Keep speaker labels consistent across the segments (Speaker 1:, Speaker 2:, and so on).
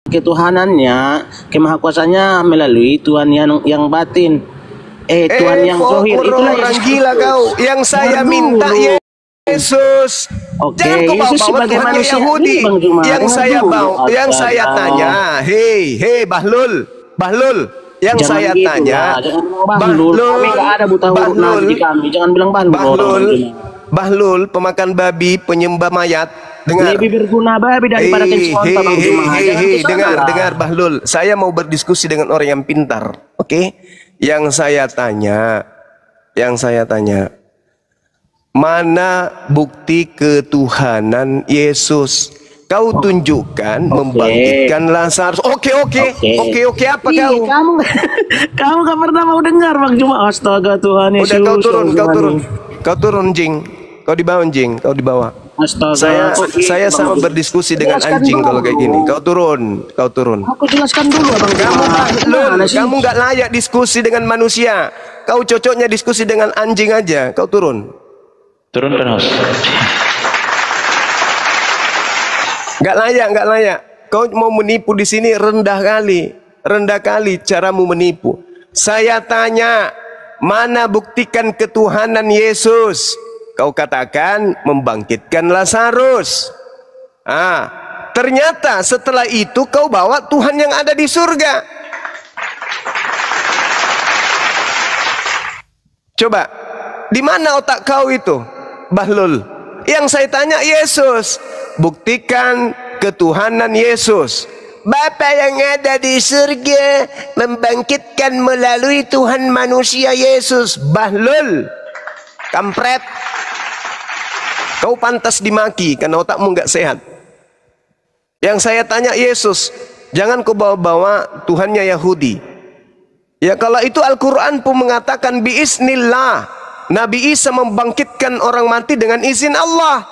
Speaker 1: ketuhanannya, kemahakuasaannya melalui Tuhan yang batin. Tuhan yang zahir. Itulah
Speaker 2: orang gila kau. Yang saya minta Yesus. Jangan kau bawa Tuhan Yahudi. Yang saya tanya, hei Bahlul, yang
Speaker 1: jangan
Speaker 2: saya
Speaker 1: gitu,
Speaker 2: tanya,
Speaker 1: Bahlul, kami nggak ada buta huruf Nabi kami. Jangan bilang
Speaker 2: Bahlul, pemakan babi, penyembah mayat. Dengar.
Speaker 1: Lebih berguna babi daripada kecontoh Bang Juma.
Speaker 2: Dengar Bahlul, saya mau berdiskusi dengan orang yang pintar, oke? Yang saya tanya, mana bukti ketuhanan Yesus? Kau tunjukkan membangkitkan Lazarus. Oke. Apa kau?
Speaker 1: Kamu gak pernah mau dengar Bang Juma. Astaga Tuhan Yesus.
Speaker 2: Udah kau turun Jing. Kau di bawah.
Speaker 1: Astaga.
Speaker 2: Saya sama berdiskusi dengan anjing kalau kayak gini. Kau turun.
Speaker 1: Aku jelaskan dulu Bang Juma.
Speaker 2: Kamu nggak layak diskusi dengan manusia. Kau cocoknya diskusi dengan anjing aja. Kau turun.
Speaker 3: Turunkan host.
Speaker 2: Nggak layak. Kau mau menipu di sini rendah kali caramu menipu. Saya tanya, mana buktikan ketuhanan Yesus? Kau katakan membangkitkan Lazarus. Ternyata setelah itu kau bawa Tuhan yang ada di surga. Coba, di mana otak kau itu, Bahlul? Yang saya tanya Yesus, buktikan ketuhanan Yesus. Bapa yang ada di surga membangkitkan melalui Tuhan manusia Yesus. Bahlul, kampret. Kau pantas dimaki karena otakmu nggak sehat. Yang saya tanya Yesus, jangan kau bawa-bawa Tuhannya Yahudi. Ya kalau itu Al-Quran pun mengatakan biiznillah, Nabi Isa membangkitkan orang mati dengan izin Allah.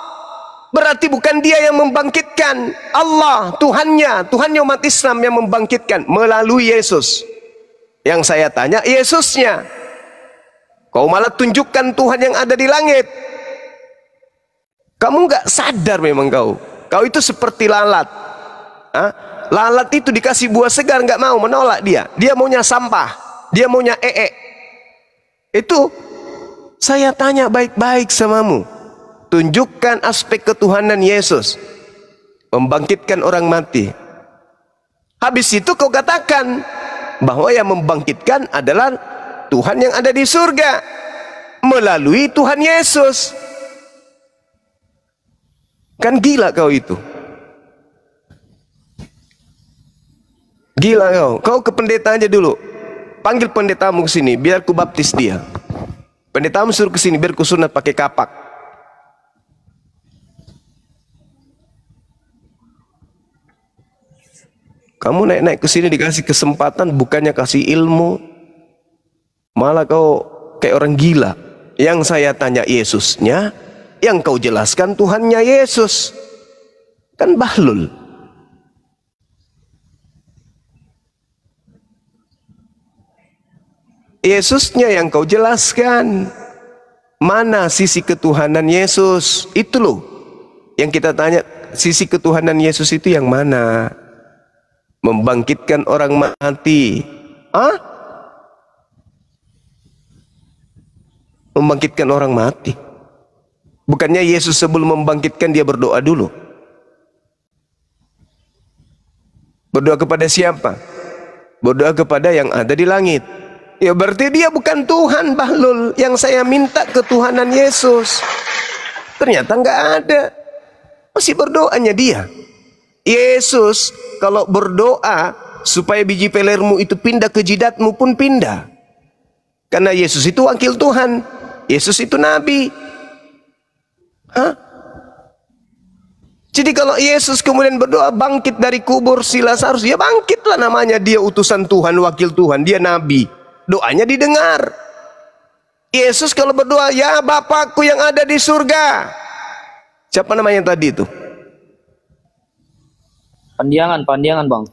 Speaker 2: Berarti bukan dia yang membangkitkan, Allah, Tuhannya umat Islam yang membangkitkan melalui Yesus. Yang saya tanya Yesusnya. Kau malah tunjukkan Tuhan yang ada di langit. Kamu nggak sadar memang kau itu seperti lalat. Lalat itu dikasih buah segar nggak mau, menolak dia maunya sampah, dia maunya Itu saya tanya baik-baik samamu, tunjukkan aspek ketuhanan Yesus, membangkitkan orang mati. Habis itu kau katakan bahwa yang membangkitkan adalah Tuhan yang ada di surga melalui Tuhan Yesus. Kan gila kau itu. Gila kau ke pendeta aja dulu. Panggil pendetamu ke sini biar ku baptis dia. Pendetamu suruh ke sini biar ku sunat pakai kapak. Kamu naik-naik ke sini dikasih kesempatan bukannya kasih ilmu. Malah kau kayak orang gila. Yang saya tanya Yesusnya, yang kau jelaskan Tuhannya Yesus. Kan Bahlul. Yesusnya yang kau jelaskan. Mana sisi ketuhanan Yesus? Itu loh yang kita tanya, sisi ketuhanan Yesus itu yang mana? Membangkitkan orang mati. Membangkitkan orang mati. Bukannya Yesus sebelum membangkitkan dia berdoa dulu. Berdoa kepada siapa? Berdoa kepada yang ada di langit. Ya berarti dia bukan Tuhan, Bahlul. Yang saya minta ketuhanan Yesus. Ternyata nggak ada. Masih berdoanya dia. Yesus kalau berdoa supaya biji pelermu itu pindah ke jidatmu pun pindah. Karena Yesus itu wakil Tuhan. Yesus itu Nabi. Jadi kalau Yesus kemudian berdoa bangkit dari kubur si Lazarus, ya bangkitlah, namanya dia utusan Tuhan, wakil Tuhan, dia Nabi. Doanya didengar. Yesus kalau berdoa, ya Bapakku yang ada di surga. Siapa namanya tadi itu?
Speaker 3: Pandiangan bang.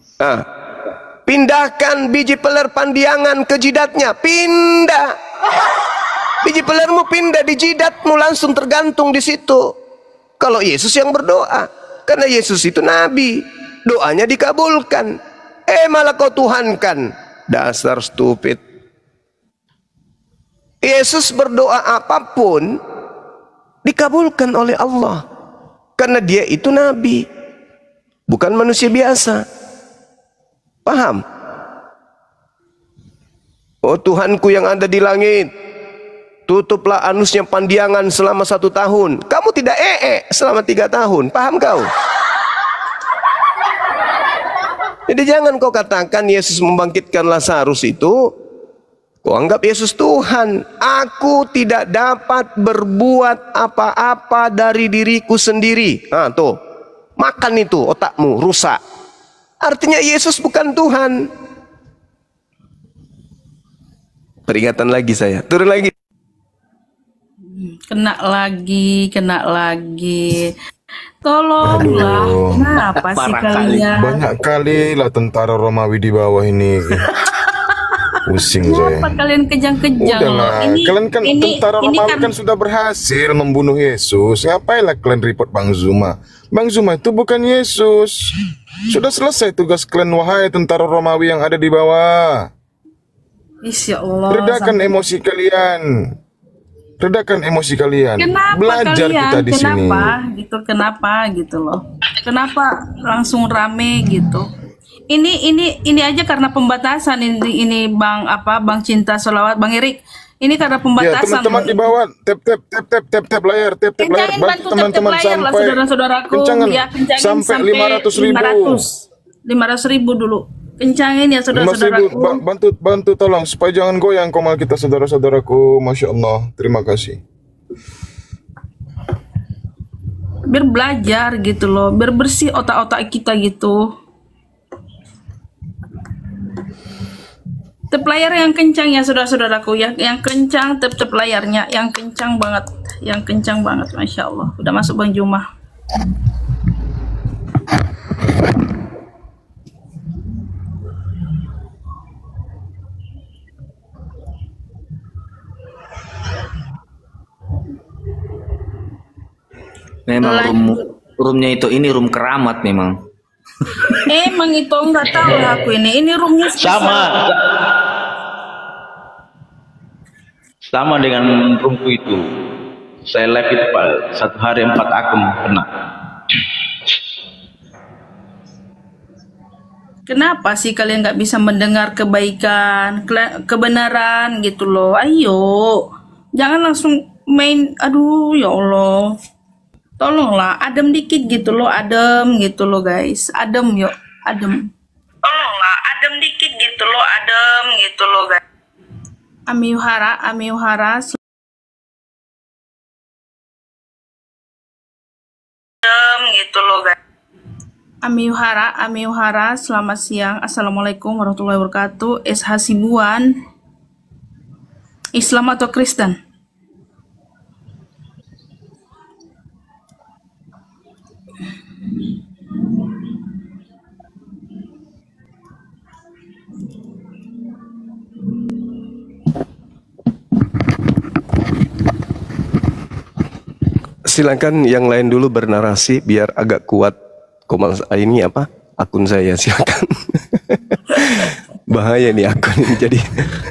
Speaker 2: Pindahkan biji peler pandiangan ke jidatnya. Pindah. Biji pelermu pindah di jidatmu, langsung tergantung di situ. Kalau Yesus yang berdoa, karena Yesus itu Nabi. doanya dikabulkan. Malah kau tuhankan. Dasar stupid. Yesus berdoa apapun dikabulkan oleh Allah. Karena dia itu nabi, bukan manusia biasa. Paham? Oh Tuhanku yang ada di langit, tutuplah anusnya pandiangan selama 1 tahun. Kamu tidak selama 3 tahun. Paham kau? Jadi jangan kau katakan Yesus membangkitkan Lazarus itu, kau anggap Yesus Tuhan. Aku tidak dapat berbuat apa-apa dari diriku sendiri. Nah tuh, makan itu otakmu, rusak. Artinya Yesus bukan Tuhan. Peringatan lagi saya, turun lagi.
Speaker 4: Kena lagi. Tolonglah, kenapa sih kalian?
Speaker 5: Banyak kali lah tentara Romawi di bawah ini. Pusing saya.
Speaker 4: Kenapa kalian kejang-kejang?
Speaker 5: Udahlah, kalian kan tentara Romawi kan sudah berhasil membunuh Yesus. Ngapailah kalian report Bang Zuma? Bang Zuma itu bukan Yesus. Sudah selesai tugas kalian, wahai tentara Romawi yang ada di bawah.
Speaker 4: Insya Allah.
Speaker 5: Redakan emosi kalian. Redakan emosi kalian.
Speaker 4: Kenapa
Speaker 5: belajar
Speaker 4: kalian?
Speaker 5: kita di sini.
Speaker 4: Kenapa gitu loh? Kenapa langsung rame gitu? Ini aja karena pembatasan ini Bang Cinta Solawat, Bang Erik. Ini karena
Speaker 5: Ya
Speaker 4: pembatasan.
Speaker 5: teman-teman di bawah tap layar, tap layar. Bantu teman-teman sampai
Speaker 4: saudara-saudaraku
Speaker 5: kencangan,
Speaker 4: ya, kencangin
Speaker 5: sampai
Speaker 4: 500.000 dulu. Kencangin ya
Speaker 5: 500.000,
Speaker 4: saudara-saudaraku.
Speaker 5: bantu tolong supaya jangan goyang komal kita saudara-saudaraku. Masya Allah, terima kasih.
Speaker 4: Biar belajar gitu loh, biar bersih otak-otak kita gitu. Tep layar yang kencang ya saudara-saudaraku ya, yang kencang tep layarnya, yang kencang banget, Masya Allah. Udah masuk Bang Juma.
Speaker 3: Memang roomnya itu ini room keramat memang.
Speaker 4: Emang itu nggak tahu lah aku ini roomnya spesial.
Speaker 6: Sama dengan roomku itu. Saya live itu Pak, 1 hari 4 akun kena.
Speaker 4: Kenapa sih kalian nggak bisa mendengar kebaikan, kebenaran gitu loh? Ayo, jangan langsung main. Aduh, ya Allah. Tolonglah, adem dikit gitu loh, adem gitu loh guys. Adem yuk, adem. Tolonglah, adem dikit gitu loh, adem gitu loh guys. Amiyuhara, adem gitu loh guys. Amiyuhara, selamat siang. Assalamualaikum warahmatullahi wabarakatuh. Hasibuan, Islam atau Kristen?
Speaker 2: Silakan yang lain dulu bernarasi biar agak kuat. Komal ini apa? Akun saya silakan. Bahaya nih akun ini, jadi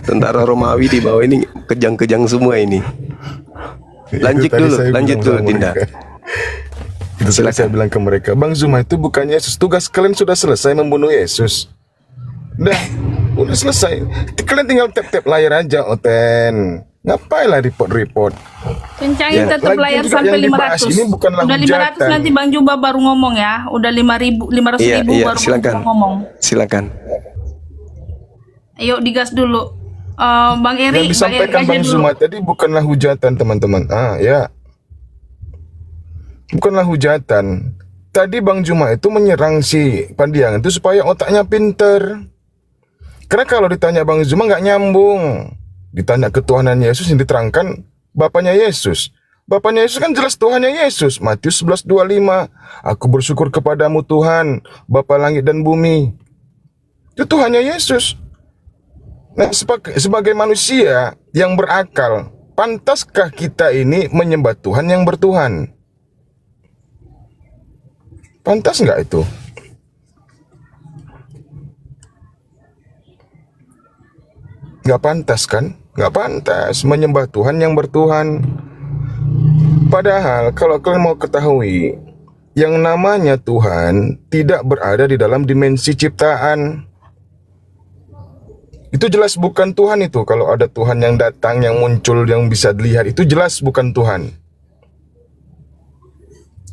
Speaker 2: tentara Romawi di bawah ini kejang-kejang semua ini. Lanjut dulu Dinda.
Speaker 5: Itu saya bilang ke mereka, Bang Zuma itu bukan Yesus. Tugas kalian sudah selesai membunuh Yesus. Udah selesai. Kalian tinggal tap layar aja, Oten. Ngapailah report?
Speaker 4: Kencangin tetap layar sampai 500.
Speaker 5: Ini bukanlah
Speaker 4: udah 500
Speaker 5: hujatan.
Speaker 4: nanti Bang Juba baru ngomong ya. Udah 500.000 baru
Speaker 2: silakan.
Speaker 4: ngomong.
Speaker 2: Silakan.
Speaker 4: Ayo digas dulu. Bang
Speaker 5: Yang
Speaker 4: Eri,
Speaker 5: disampaikan Bang Zuma tadi bukanlah hujatan, teman-teman. Bukanlah hujatan. Tadi Bang Juma itu menyerang si Pandiangan itu supaya otaknya pinter. Karena kalau ditanya Bang Zuma nggak nyambung. Ditanya ketuhanan Yesus yang diterangkan Bapaknya Yesus. Bapaknya Yesus kan jelas Tuhannya Yesus. Matius 11:25. Aku bersyukur kepadamu Tuhan, Bapa langit dan bumi. Itu Tuhannya Yesus. Nah, sebagai manusia yang berakal, pantaskah kita ini menyembah Tuhan yang bertuhan? Pantas nggak itu? Nggak pantas kan? Nggak pantas menyembah Tuhan yang bertuhan. Padahal kalau kalian mau ketahui, yang namanya Tuhan tidak berada di dalam dimensi ciptaan. Itu jelas bukan Tuhan itu. Kalau ada Tuhan yang datang, yang muncul, yang bisa dilihat, itu jelas bukan Tuhan.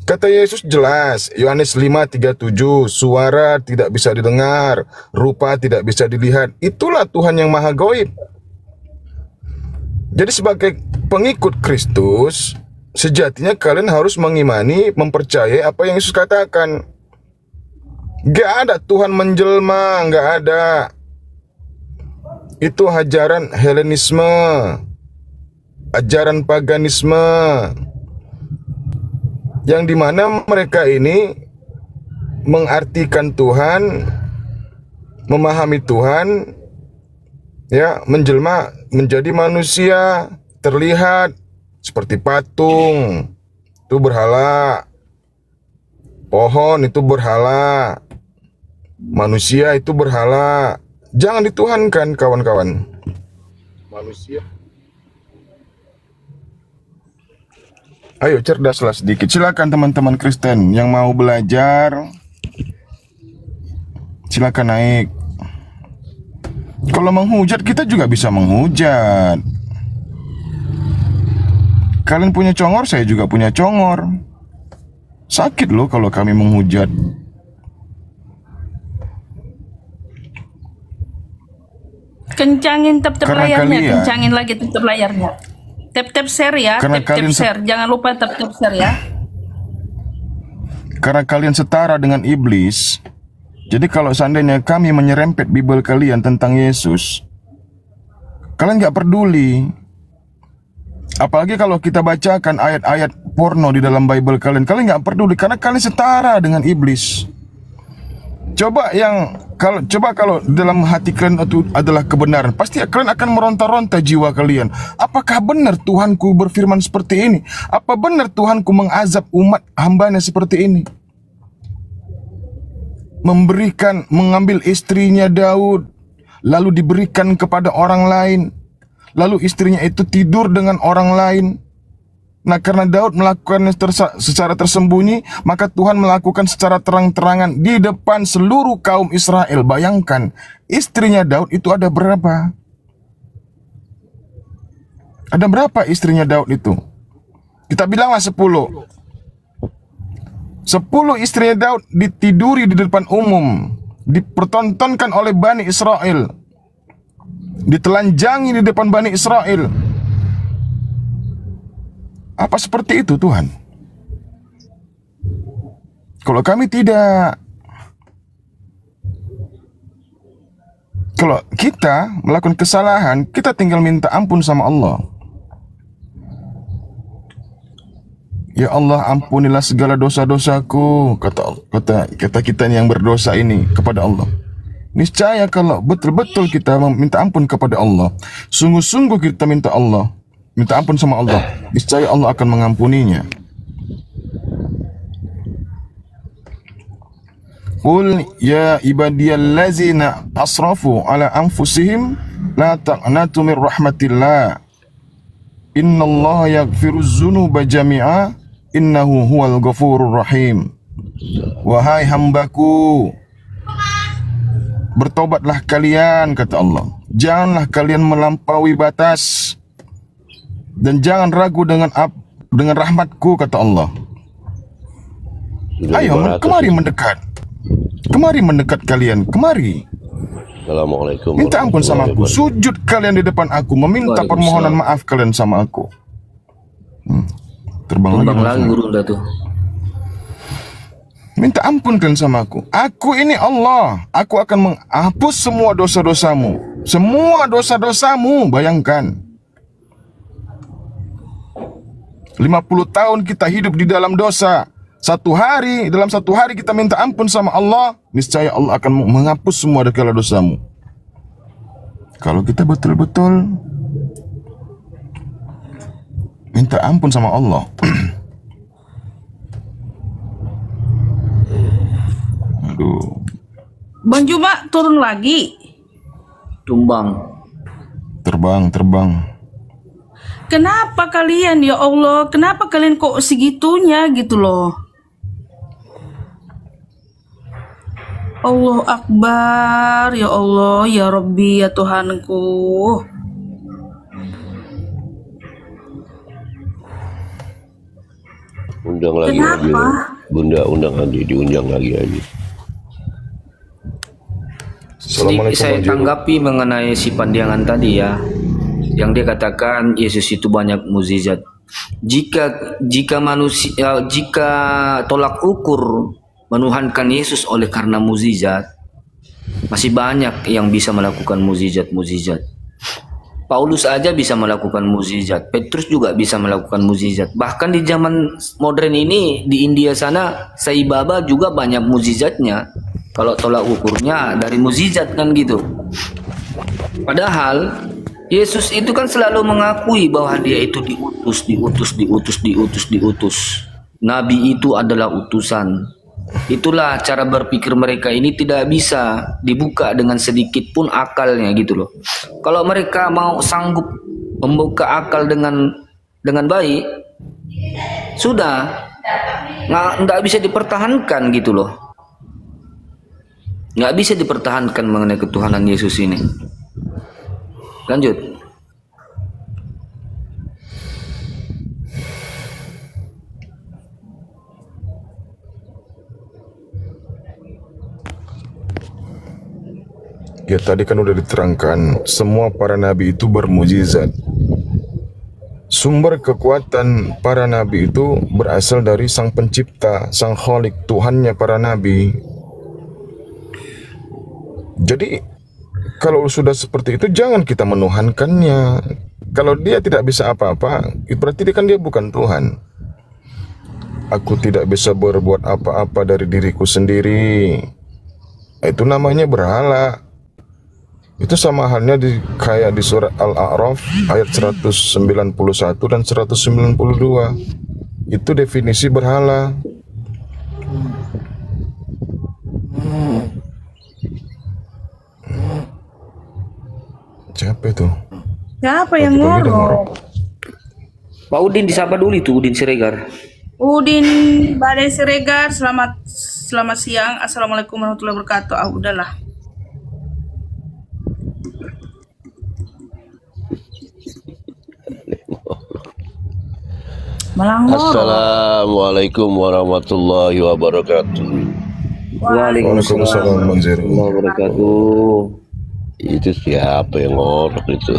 Speaker 5: Kata Yesus jelas, Yohanes 5:37, suara tidak bisa didengar, rupa tidak bisa dilihat. Itulah Tuhan yang maha gaib. Jadi sebagai pengikut Kristus, sejatinya kalian harus mengimani, mempercayai apa yang Yesus katakan. Gak ada Tuhan menjelma, gak ada. Itu ajaran Helenisme, ajaran paganisme, yang dimana mereka ini mengartikan Tuhan, memahami Tuhan, ya, menjelma menjadi manusia, terlihat seperti patung, itu berhala. Pohon itu berhala. Manusia itu berhala. Jangan dituhankan, kawan-kawan. Manusia. Ayo cerdaslah sedikit. Silakan teman-teman Kristen yang mau belajar, silakan naik. Kalau menghujat, kita juga bisa menghujat. Kalian punya congor, saya juga punya congor. Sakit loh kalau kami menghujat.
Speaker 4: Kencangin tap
Speaker 5: Karena
Speaker 4: layarnya,
Speaker 5: kalian-
Speaker 4: kencangin lagi tap layarnya. Tap share ya,
Speaker 5: Karena
Speaker 4: tap
Speaker 5: kalian
Speaker 4: share. Jangan lupa tap share ya.
Speaker 5: Karena kalian setara dengan iblis. Jadi kalau seandainya kami menyerempet Bible kalian tentang Yesus, kalian gak peduli. Apalagi kalau kita bacakan ayat-ayat porno di dalam Bible kalian, kalian gak peduli karena kalian setara dengan iblis. Coba kalau dalam hati kalian itu adalah kebenaran, pasti kalian akan meronta-ronta jiwa kalian. Apakah benar Tuhanku berfirman seperti ini? Apa benar Tuhanku mengazab umat hambanya seperti ini? Mengambil istrinya Daud, lalu diberikan kepada orang lain, lalu istrinya itu tidur dengan orang lain. Nah, karena Daud melakukannya secara tersembunyi, maka Tuhan melakukan secara terang-terangan di depan seluruh kaum Israel. Bayangkan, istrinya Daud itu ada berapa? Ada berapa istrinya Daud itu? Kita bilanglah 10. 10 istrinya Daud ditiduri di depan umum, dipertontonkan oleh Bani Israel, ditelanjangi di depan Bani Israel. Apa seperti itu Tuhan? Kalau kami tidak. Kalau kita melakukan kesalahan, kita tinggal minta ampun sama Allah. Ya Allah, ampunilah segala dosa-dosaku, kata kita yang berdosa ini kepada Allah. Niscaya kalau betul-betul kita meminta ampun kepada Allah, sungguh-sungguh kita minta ampun sama Allah, niscaya Allah akan mengampuninya. Qul ya ibadiyallazina asrafu ala anfusihim la taqnatu min rahmatillah. Innallaha yaghfiruz dzunuba jami'a innahu huwal ghafurur rahim. Wahai hambaku, bertobatlah kalian, kata Allah. Janganlah kalian melampaui batas. Dan jangan ragu dengan rahmatku, kata Allah. Ayo, kemari mendekat. Kemari mendekat kalian, kemari.
Speaker 7: Assalamualaikum.
Speaker 5: Minta ampun sama aku. Sujud kalian di depan aku, meminta permohonan maaf kalian sama aku. Terbang lagi
Speaker 3: guru udah tuh.
Speaker 5: Minta ampun kalian sama aku. Aku ini Allah. Aku akan menghapus semua dosa-dosamu. Semua dosa-dosamu, bayangkan. 50 tahun kita hidup di dalam dosa. Dalam satu hari kita minta ampun sama Allah, niscaya Allah akan menghapus semua segala dosamu. Kalau kita betul-betul minta ampun sama Allah. Aduh.
Speaker 4: Bang Juma turun lagi.
Speaker 3: Tumbang.
Speaker 5: terbang.
Speaker 4: Kenapa kalian, ya Allah? Kenapa kalian kok segitunya gitu loh? Allah Akbar, ya Allah, ya Rabbi, ya Tuhanku.
Speaker 7: Undang lagi
Speaker 4: Kenapa?
Speaker 7: aja. Bunda undang Andi, diundang lagi aja.
Speaker 5: Assalamualaikum
Speaker 3: Saya
Speaker 5: Bang Jero.
Speaker 3: tanggapi mengenai si Pandiangan tadi ya, yang dia katakan Yesus itu banyak mukjizat. Jika manusia, jika tolak ukur menuhankan Yesus oleh karena mukjizat, masih banyak yang bisa melakukan mukjizat. Paulus aja bisa melakukan mukjizat, Petrus juga bisa melakukan mukjizat. Bahkan di zaman modern ini di India sana, Sai Baba juga banyak mukjizatnya. Kalau tolak ukurnya dari mukjizat kan gitu. Padahal Yesus itu kan selalu mengakui bahwa dia itu diutus. Nabi itu adalah utusan. Itulah cara berpikir mereka ini tidak bisa dibuka dengan sedikit pun akalnya gitu loh. Kalau mereka mau sanggup membuka akal dengan baik, sudah nggak bisa dipertahankan gitu loh. Nggak bisa dipertahankan mengenai ketuhanan Yesus ini. Lanjut.
Speaker 5: Ya tadi kan udah diterangkan, semua para nabi itu bermujizat. Sumber kekuatan para nabi itu berasal dari Sang Pencipta, Sang Khalik, Tuhannya para nabi. Jadi kalau sudah seperti itu jangan kita menuhankannya. Kalau dia tidak bisa apa-apa, berarti dia bukan Tuhan. Aku tidak bisa berbuat apa-apa dari diriku sendiri. Itu namanya berhala. Itu sama halnya kayak di surat Al-A'raf ayat 191 dan 192. Itu definisi berhala. Siapa itu?
Speaker 4: Siapa yang ngorok?
Speaker 3: Pak Udin disapa dulu itu, Udin Siregar.
Speaker 4: Udin Badai Siregar, selamat siang. Assalamualaikum warahmatullahi wabarakatuh. Udahlah.
Speaker 7: Assalamualaikum warahmatullahi wabarakatuh.
Speaker 5: Waalaikumsalam Bang Jero.
Speaker 3: Wabarakatuh.
Speaker 7: Itu siapa yang ngorok itu?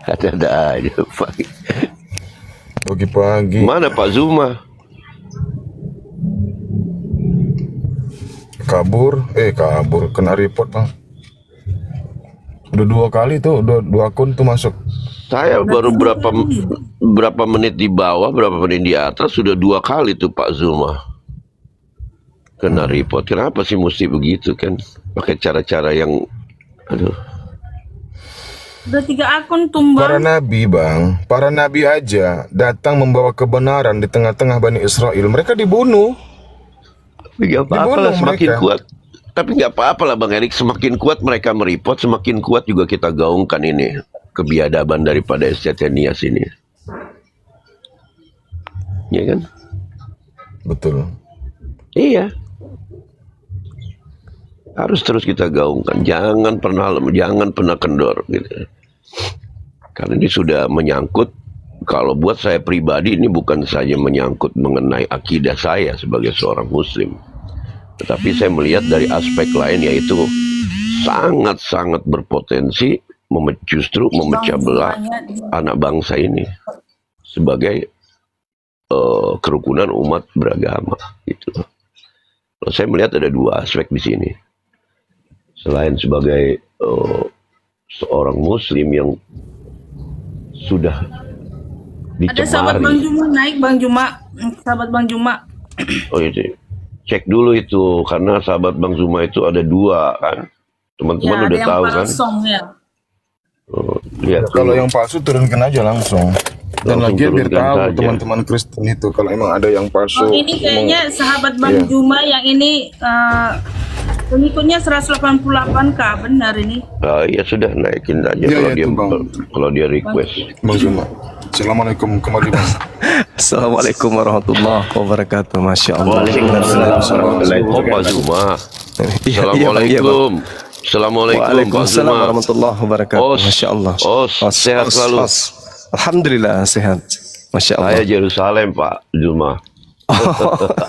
Speaker 7: Ada aja
Speaker 5: Pagi-pagi.
Speaker 7: Mana Pak Zuma?
Speaker 5: Kabur, kena report Bang. Udah 2 kali tuh, udah 2 akun tuh masuk.
Speaker 7: Saya baru berapa menit di bawah, berapa menit di atas, sudah 2 kali tuh Pak Zuma kena report. Kenapa sih mesti begitu kan? Pakai cara-cara yang, aduh.
Speaker 4: Udah 3 akun tumbang.
Speaker 5: Para nabi Bang, para nabi aja datang membawa kebenaran di tengah-tengah Bani Israel. Mereka dibunuh.
Speaker 7: Gak apa-apa lah, semakin kuat. Tapi nggak apa-apa lah Bang Erik, semakin kuat mereka mereport, semakin kuat juga kita gaungkan ini kebiadaban daripada SCT Nias ini. Iya kan?
Speaker 5: Betul.
Speaker 7: Iya. Harus terus kita gaungkan, jangan pernah kendor gitu. Karena ini sudah menyangkut, kalau buat saya pribadi ini bukan saja menyangkut mengenai akidah saya sebagai seorang muslim, tetapi saya melihat dari aspek lain, yaitu sangat-sangat berpotensi justru memecah belah anak bangsa ini sebagai kerukunan umat beragama gitu. Saya melihat ada 2 aspek di sini. Selain sebagai seorang muslim yang sudah dicemari.
Speaker 4: Ada sahabat Bang Juma naik, Bang Juma. Sahabat Bang Juma.
Speaker 7: Oh iya, cek dulu itu, karena sahabat Bang Zuma itu ada 2 kan. Teman-teman
Speaker 4: Ya,
Speaker 7: udah tahu kan.
Speaker 4: Ya.
Speaker 7: Lihat
Speaker 5: Kalau yang palsu turunkan aja langsung. Dan lagi biar tahu teman-teman Kristen itu kalau emang ada yang palsu.
Speaker 4: Oh, ini kayaknya sahabat Bang Juma yang ini Pengikutnya 188 kah? Benar ini.
Speaker 7: Ya sudah naikin aja
Speaker 5: Iya,
Speaker 7: kalau
Speaker 5: iya,
Speaker 7: dia
Speaker 5: itu, Bang.
Speaker 7: kalau dia request.
Speaker 5: Bang Zuma. Assalamualaikum kembali Bang.
Speaker 2: Assalamualaikum warahmatullahi wabarakatuh. Masya Allah.
Speaker 7: Oh Pak Zuma. Assalamualaikum. Assalamualaikum Pak
Speaker 2: Waalaikumsalam
Speaker 7: Zuma.
Speaker 2: warahmatullahi wabarakatuh.
Speaker 7: Os,
Speaker 2: Masya Allah.
Speaker 7: sehat selalu.
Speaker 2: Alhamdulillah sehat. Masya Allah.
Speaker 7: Saya Yerusalem Pak Zuma.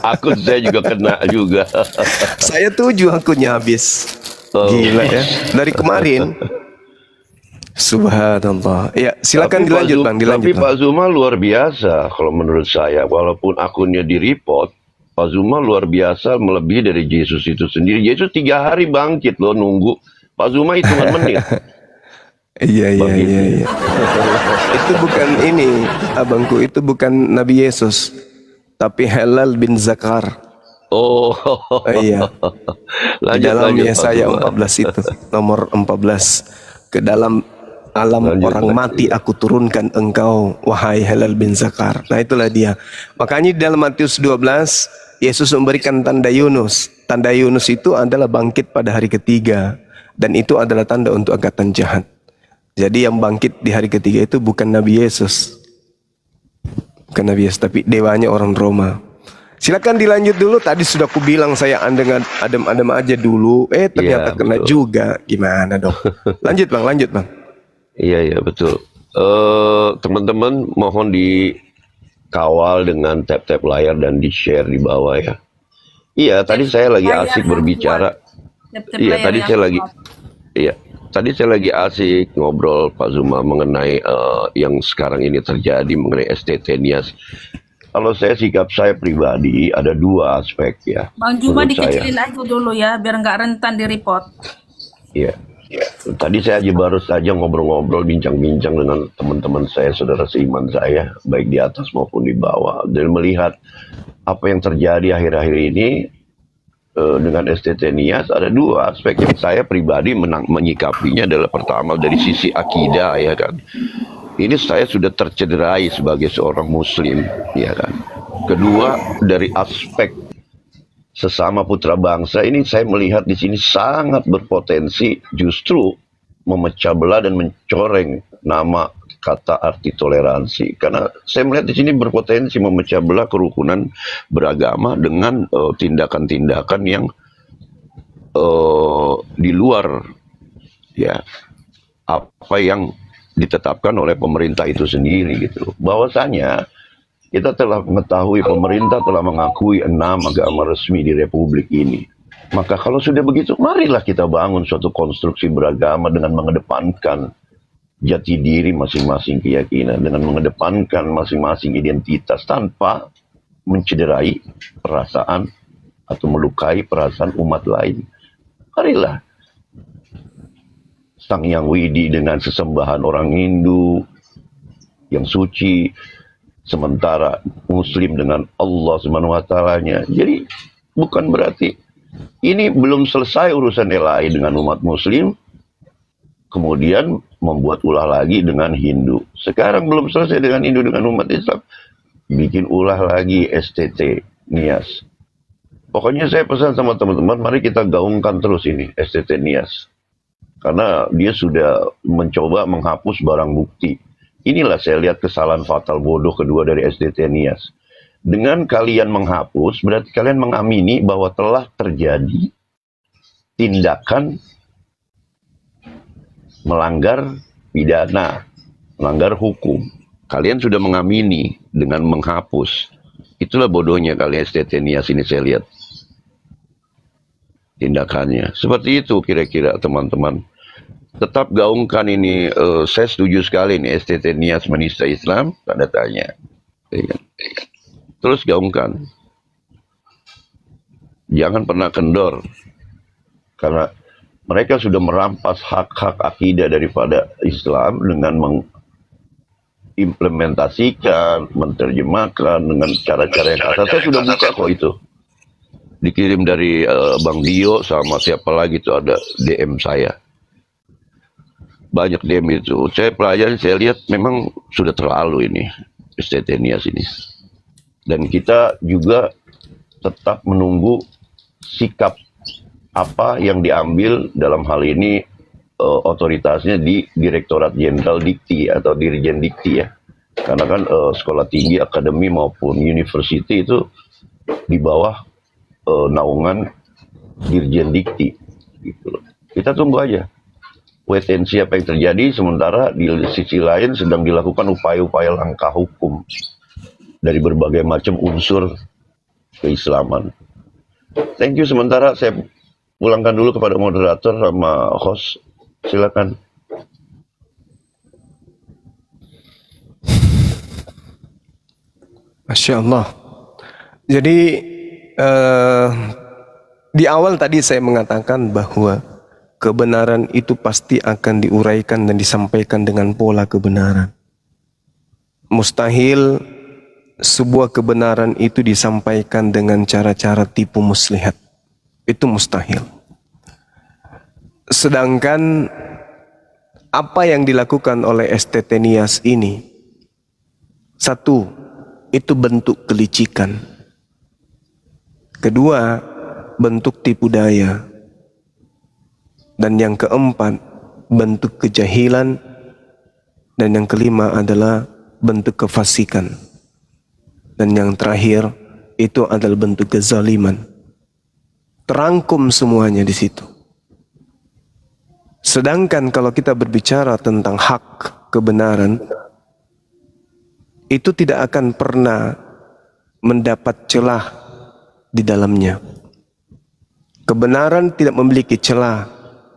Speaker 7: Akun saya juga kena juga.
Speaker 2: Saya 7 akunnya habis.
Speaker 7: Oh.
Speaker 2: Gila ya. Dari kemarin. Subhanallah. Ya, silakan
Speaker 7: Tapi
Speaker 2: dilanjut Bang, dilanjut.
Speaker 7: Tapi
Speaker 2: Bang.
Speaker 7: Pak Zuma luar biasa kalau menurut saya. Walaupun akunnya di-report, Pak Zuma luar biasa melebihi dari Yesus itu sendiri. Yesus 3 hari bangkit loh nunggu. Pak Zuma hitungan menit.
Speaker 2: Iya. Itu bukan ini, abangku, itu bukan Nabi Yesus, tapi Halal bin Zakar.
Speaker 7: Oh,
Speaker 2: Iya. Di dalam Yesaya 14 itu, nomor 14. Ke dalam alam orang mati aku turunkan engkau, wahai Halal bin Zakar. Nah itulah dia. Makanya di dalam Matius 12, Yesus memberikan tanda Yunus. Tanda Yunus itu adalah bangkit pada hari ketiga. Dan itu adalah tanda untuk angkatan jahat. Jadi yang bangkit di hari ketiga itu bukan Nabi Yesus. Bukan Nabi Yesus, tapi dewanya orang Roma. Silakan dilanjut dulu. Tadi sudah aku bilang saya dengan adem-adem aja dulu. Ternyata kena
Speaker 7: betul.
Speaker 2: juga. Gimana dong? Lanjut Bang, lanjut Bang.
Speaker 7: Iya betul. Teman-teman mohon dikawal dengan tap-tap layar dan di-share di bawah ya. Iya, tadi saya lagi asik berbicara. Iya, tadi saya lagi tadi saya lagi asik ngobrol Pak Zuma mengenai yang sekarang ini terjadi mengenai STT Nias. Kalau sikap saya pribadi ada 2 aspek ya.
Speaker 4: Bang Juma
Speaker 7: menurut saya.
Speaker 4: dikecilin aja dulu ya, biar nggak rentan di report.
Speaker 7: Iya. Tadi saya baru saja ngobrol-ngobrol, bincang-bincang dengan teman-teman saya, saudara seiman saya, baik di atas maupun di bawah, dan melihat apa yang terjadi akhir-akhir ini dengan STT Nias. Ada 2 aspek yang saya pribadi menyikapinya. Adalah pertama dari sisi akidah ya kan. Ini saya sudah tercederai sebagai seorang muslim ya kan. Kedua dari aspek sesama putra bangsa, ini saya melihat di sini sangat berpotensi justru memecah belah dan mencoreng nama kata arti toleransi. Karena saya melihat di sini berpotensi memecah belah kerukunan beragama dengan tindakan-tindakan yang di luar ya apa yang ditetapkan oleh pemerintah itu sendiri gitu. Bahwasanya kita telah mengetahui pemerintah telah mengakui 6 agama resmi di Republik ini. Maka kalau sudah begitu, marilah kita bangun suatu konstruksi beragama dengan mengedepankan jati diri masing-masing keyakinan, dengan mengedepankan masing-masing identitas tanpa mencederai perasaan atau melukai perasaan umat lain. Marilah Sang Hyang Widi dengan sesembahan orang Hindu yang suci, sementara Muslim dengan Allah Subhanahu wa Ta'ala-nya. Jadi bukan berarti ini belum selesai urusan LAI dengan umat Muslim, kemudian membuat ulah lagi dengan Hindu. Sekarang belum selesai dengan Hindu dengan umat Islam, bikin ulah lagi STT Nias. Pokoknya saya pesan sama teman-teman, mari kita gaungkan terus ini STT Nias. Karena dia sudah mencoba menghapus barang bukti. Inilah saya lihat kesalahan fatal bodoh kedua dari STT Nias. Dengan kalian menghapus, berarti kalian mengamini bahwa telah terjadi tindakan melanggar pidana, melanggar hukum. Kalian sudah mengamini dengan menghapus. Itulah bodohnya kalian STT Nias ini saya lihat tindakannya. Seperti itu kira-kira teman-teman. Tetap gaungkan ini. Saya setuju sekali nih STT Nias menista Islam, tanda tanya. Terus gaungkan. Jangan pernah kendor. Karena mereka sudah merampas hak-hak akidah daripada Islam dengan mengimplementasikan, menerjemahkan dengan cara-cara yang kasar. Saya sudah buka kok itu. Dikirim dari Bang Dio sama siapa lagi itu, ada DM saya. Banyak DM itu. Saya pelajari, saya lihat memang sudah terlalu ini STT Nias ini. Dan kita juga tetap menunggu sikap apa yang diambil dalam hal ini otoritasnya di Direktorat Jenderal Dikti atau Dirjen Dikti ya. Karena kan sekolah tinggi, akademi maupun university itu di bawah naungan Dirjen Dikti gitu loh. Kita tunggu aja. Wait and see apa yang terjadi, sementara di sisi lain sedang dilakukan upaya-upaya langkah hukum dari berbagai macam unsur keislaman. Thank you, sementara saya pulangkan dulu kepada moderator sama host. Silakan.
Speaker 2: Masya Allah. Jadi di awal tadi saya mengatakan bahwa kebenaran itu pasti akan diuraikan dan disampaikan dengan pola kebenaran. Mustahil sebuah kebenaran itu disampaikan dengan cara-cara tipu muslihat. Itu mustahil. Sedangkan apa yang dilakukan oleh STT Nias ini, satu, itu bentuk kelicikan. Kedua, bentuk tipu daya. Dan yang keempat, bentuk kejahilan. Dan yang kelima adalah bentuk kefasikan. Dan yang terakhir, itu adalah bentuk kezaliman. Terangkum semuanya di situ. Sedangkan kalau kita berbicara tentang hak kebenaran, itu tidak akan pernah mendapat celah di dalamnya. Kebenaran tidak memiliki celah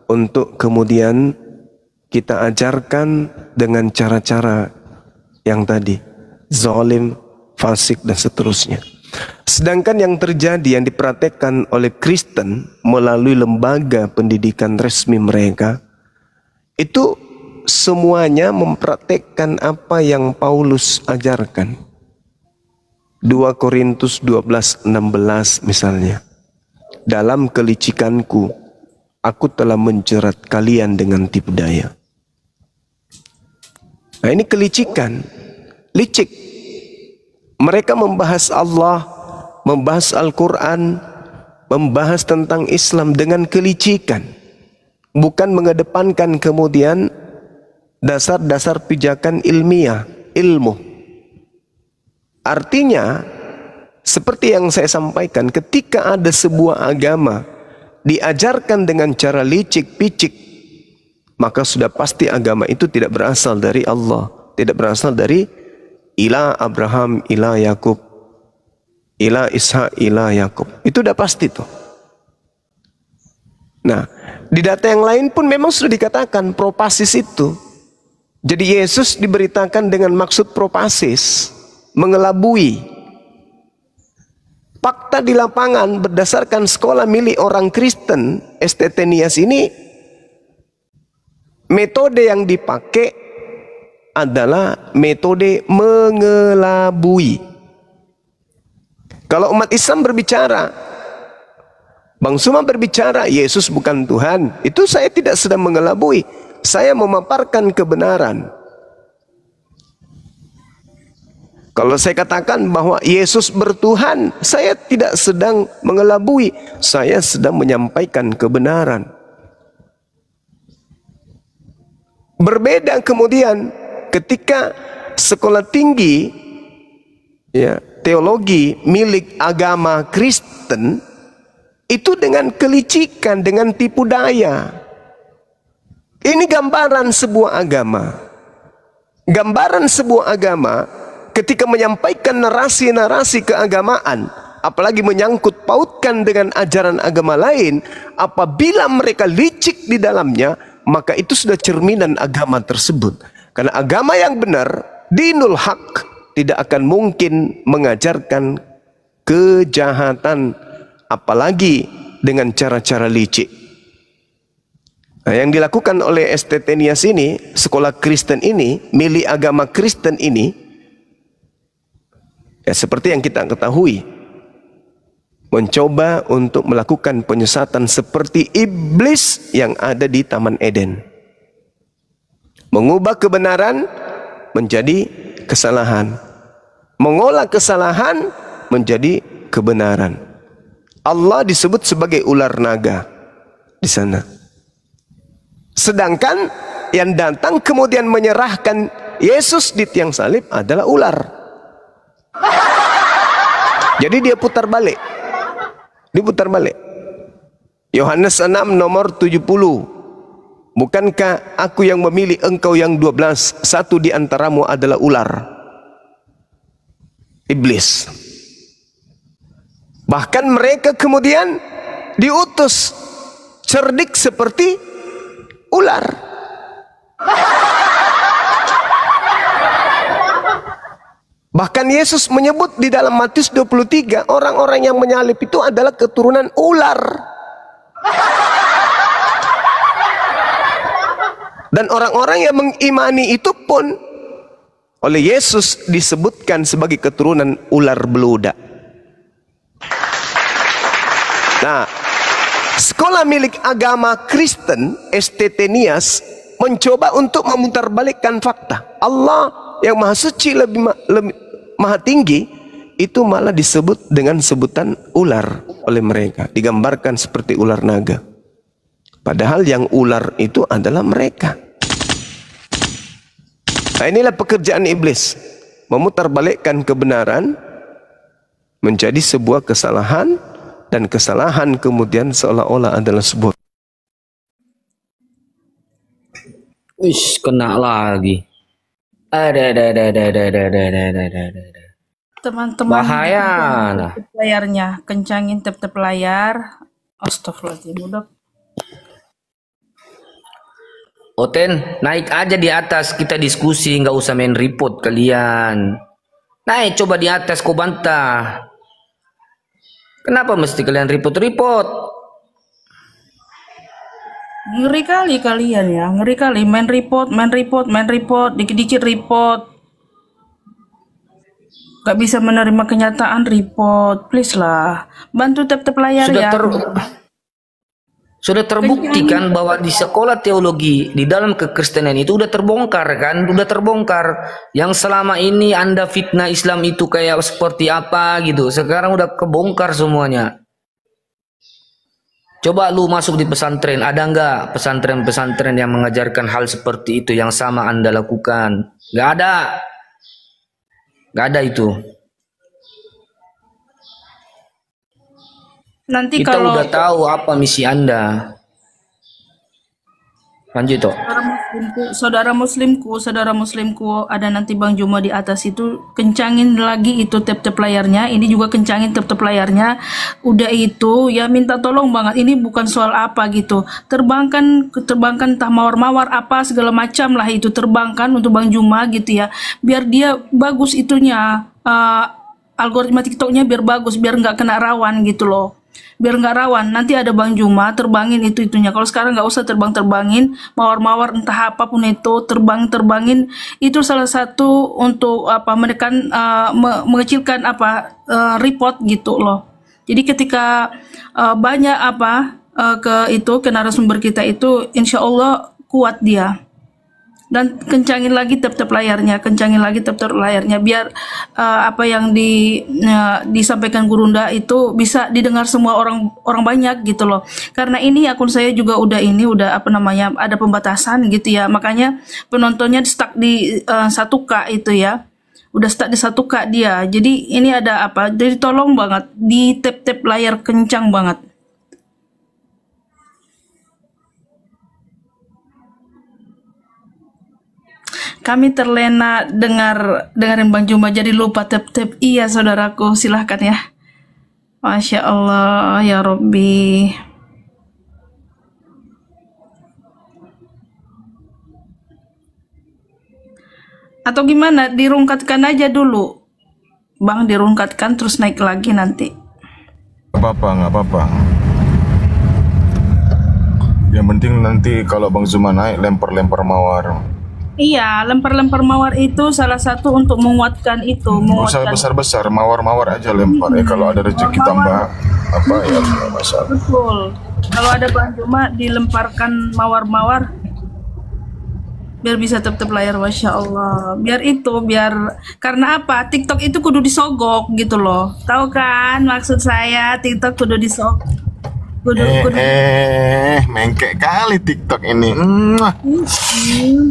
Speaker 2: untuk kemudian kita ajarkan dengan cara-cara yang tadi, zalim, fasik, dan seterusnya. Sedangkan yang terjadi, yang dipraktekkan oleh Kristen melalui lembaga pendidikan resmi mereka, itu semuanya mempraktekkan apa yang Paulus ajarkan. 2 Korintus 12:16 misalnya. Dalam kelicikanku, aku telah menjerat kalian dengan tipu daya. Nah, ini kelicikan, licik. Mereka membahas Allah, membahas Al-Quran, membahas tentang Islam dengan kelicikan. Bukan mengedepankan kemudian dasar-dasar pijakan ilmiah, ilmu. Artinya, seperti yang saya sampaikan, ketika ada sebuah agama diajarkan dengan cara licik-picik, maka sudah pasti agama itu tidak berasal dari Allah, tidak berasal dari ilah Abraham, ilah Yakub, ilah Ishak, ilah Yakub. Itu udah pasti tuh. Nah, di data yang lain pun memang sudah dikatakan propasis itu. Jadi Yesus diberitakan dengan maksud propasis, mengelabui. Fakta di lapangan berdasarkan sekolah milik orang Kristen, STT Nias ini, metode yang dipakai adalah metode mengelabui. Kalau umat Islam berbicara, Bang Suma berbicara, Yesus bukan Tuhan, itu saya tidak sedang mengelabui. Saya memaparkan kebenaran. Kalau saya katakan bahwa Yesus bertuhan, saya tidak sedang mengelabui. Saya sedang menyampaikan kebenaran. Berbeda kemudian ketika sekolah tinggi ya, teologi milik agama Kristen itu dengan kelicikan, dengan tipu daya. Ini gambaran sebuah agama. Gambaran sebuah agama ketika menyampaikan narasi-narasi keagamaan, apalagi menyangkut pautkan dengan ajaran agama lain, apabila mereka licik di dalamnya, maka itu sudah cerminan agama tersebut. Karena agama yang benar, dinul haq, tidak akan mungkin mengajarkan kejahatan, apalagi dengan cara-cara licik. Nah, yang dilakukan oleh STT Nias ini, sekolah Kristen ini, milik agama Kristen ini, ya seperti yang kita ketahui, mencoba untuk melakukan penyesatan seperti iblis yang ada di Taman Eden. Mengubah kebenaran menjadi kesalahan. Mengolah kesalahan menjadi kebenaran. Allah disebut sebagai ular naga. di sana. Sedangkan yang datang kemudian menyerahkan Yesus di tiang salib adalah ular. Jadi dia putar balik. Diputar balik. Yohanes 6 nomor 70. Bukankah aku yang memilih engkau yang 12, satu di antaramu adalah ular. Iblis. Bahkan mereka kemudian diutus cerdik seperti ular. Bahkan Yesus menyebut di dalam Matius 23, orang-orang yang menyalib itu adalah keturunan ular. Dan orang-orang yang mengimani itu pun oleh Yesus disebutkan sebagai keturunan ular beludak. Nah, sekolah milik agama Kristen, STT-Nias, mencoba untuk memutarbalikkan fakta. Allah yang maha suci lebih maha tinggi itu malah disebut dengan sebutan ular oleh mereka, digambarkan seperti ular naga, padahal yang ular itu adalah mereka. Nah, inilah pekerjaan iblis, memutarbalikkan kebenaran menjadi sebuah kesalahan, dan kesalahan kemudian seolah-olah adalah sebuah.
Speaker 3: Wih, kena lagi. Ada.
Speaker 4: Teman-teman,
Speaker 3: Bahaya. Nah.
Speaker 4: layarnya, kencangin tep-tep layar. Astagfirullahaladzim, udah.
Speaker 3: Oten, naik aja di atas, kita diskusi, nggak usah main report kalian. Naik, coba di atas, kau bantah. Kenapa mesti kalian report-report?
Speaker 4: Ngeri kali kalian ya, ngeri kali. Main report, dikit-dikit report. Gak bisa menerima kenyataan report, please lah. Bantu tap-tap layar ya.
Speaker 3: Sudah terbukti kan bahwa di sekolah teologi di dalam kekristenan itu udah terbongkar kan, udah terbongkar yang selama ini Anda fitnah Islam itu kayak seperti apa gitu. Sekarang udah kebongkar semuanya. Coba lu masuk di pesantren, ada nggak pesantren-pesantren yang mengajarkan hal seperti itu yang sama Anda lakukan? Nggak ada. Nggak ada itu.
Speaker 4: Nanti
Speaker 3: Kita
Speaker 4: kalau
Speaker 3: udah tahu apa misi Anda. Lanjut toh.
Speaker 4: saudara muslimku, ada nanti Bang Juma di atas itu, kencangin lagi itu tap-tap layarnya. Ini juga kencangin tap-tap layarnya. Udah itu ya, minta tolong banget. Ini bukan soal apa gitu. Terbangkan entah mawar-mawar apa segala macam lah itu, terbangkan untuk Bang Juma gitu ya. Biar dia bagus itunya, algoritma TikToknya biar bagus, biar nggak kena rawan gitu loh. Biar nggak rawan, nanti ada Bang Juma terbangin itunya. Kalau sekarang nggak usah terbangin mawar-mawar entah apapun itu, terbangin itu salah satu untuk apa, menekan mengecilkan report gitu loh. Jadi ketika banyak ke narasumber kita itu, insya Allah kuat dia. Dan kencangin lagi tap-tap layarnya, biar apa yang disampaikan Gurunda itu bisa didengar semua orang banyak gitu loh. Karena ini akun saya juga udah ada pembatasan gitu ya, makanya penontonnya stuck di 1K itu ya, udah stuck di 1K dia. Jadi ini ada jadi tolong banget di tap-tap layar kencang banget. Kami terlena dengerin Bang Juma jadi lupa tap-tap. Iya saudaraku, silahkan ya. Masya Allah ya Robbi. Atau gimana, dirungkatkan aja dulu Bang, dirungkatkan terus naik lagi nanti.
Speaker 5: Nggak apa-apa. Yang penting nanti kalau Bang Zuma naik, lempar-lempar mawar.
Speaker 4: Iya, lempar-lempar mawar itu salah satu untuk menguatkan itu.
Speaker 5: Usah besar-besar, mawar-mawar aja lempar. Kalau ada rezeki tambah ya nggak masalah.
Speaker 4: Betul. Kalau ada Bang Juma dilemparkan mawar-mawar, biar bisa tep-tep layar, Masya Allah. Biar karena apa? TikTok itu kudu disogok gitu loh. Tahu kan maksud saya? TikTok kudu disogok. Kudu, kudu.
Speaker 5: Mengkek kali TikTok ini.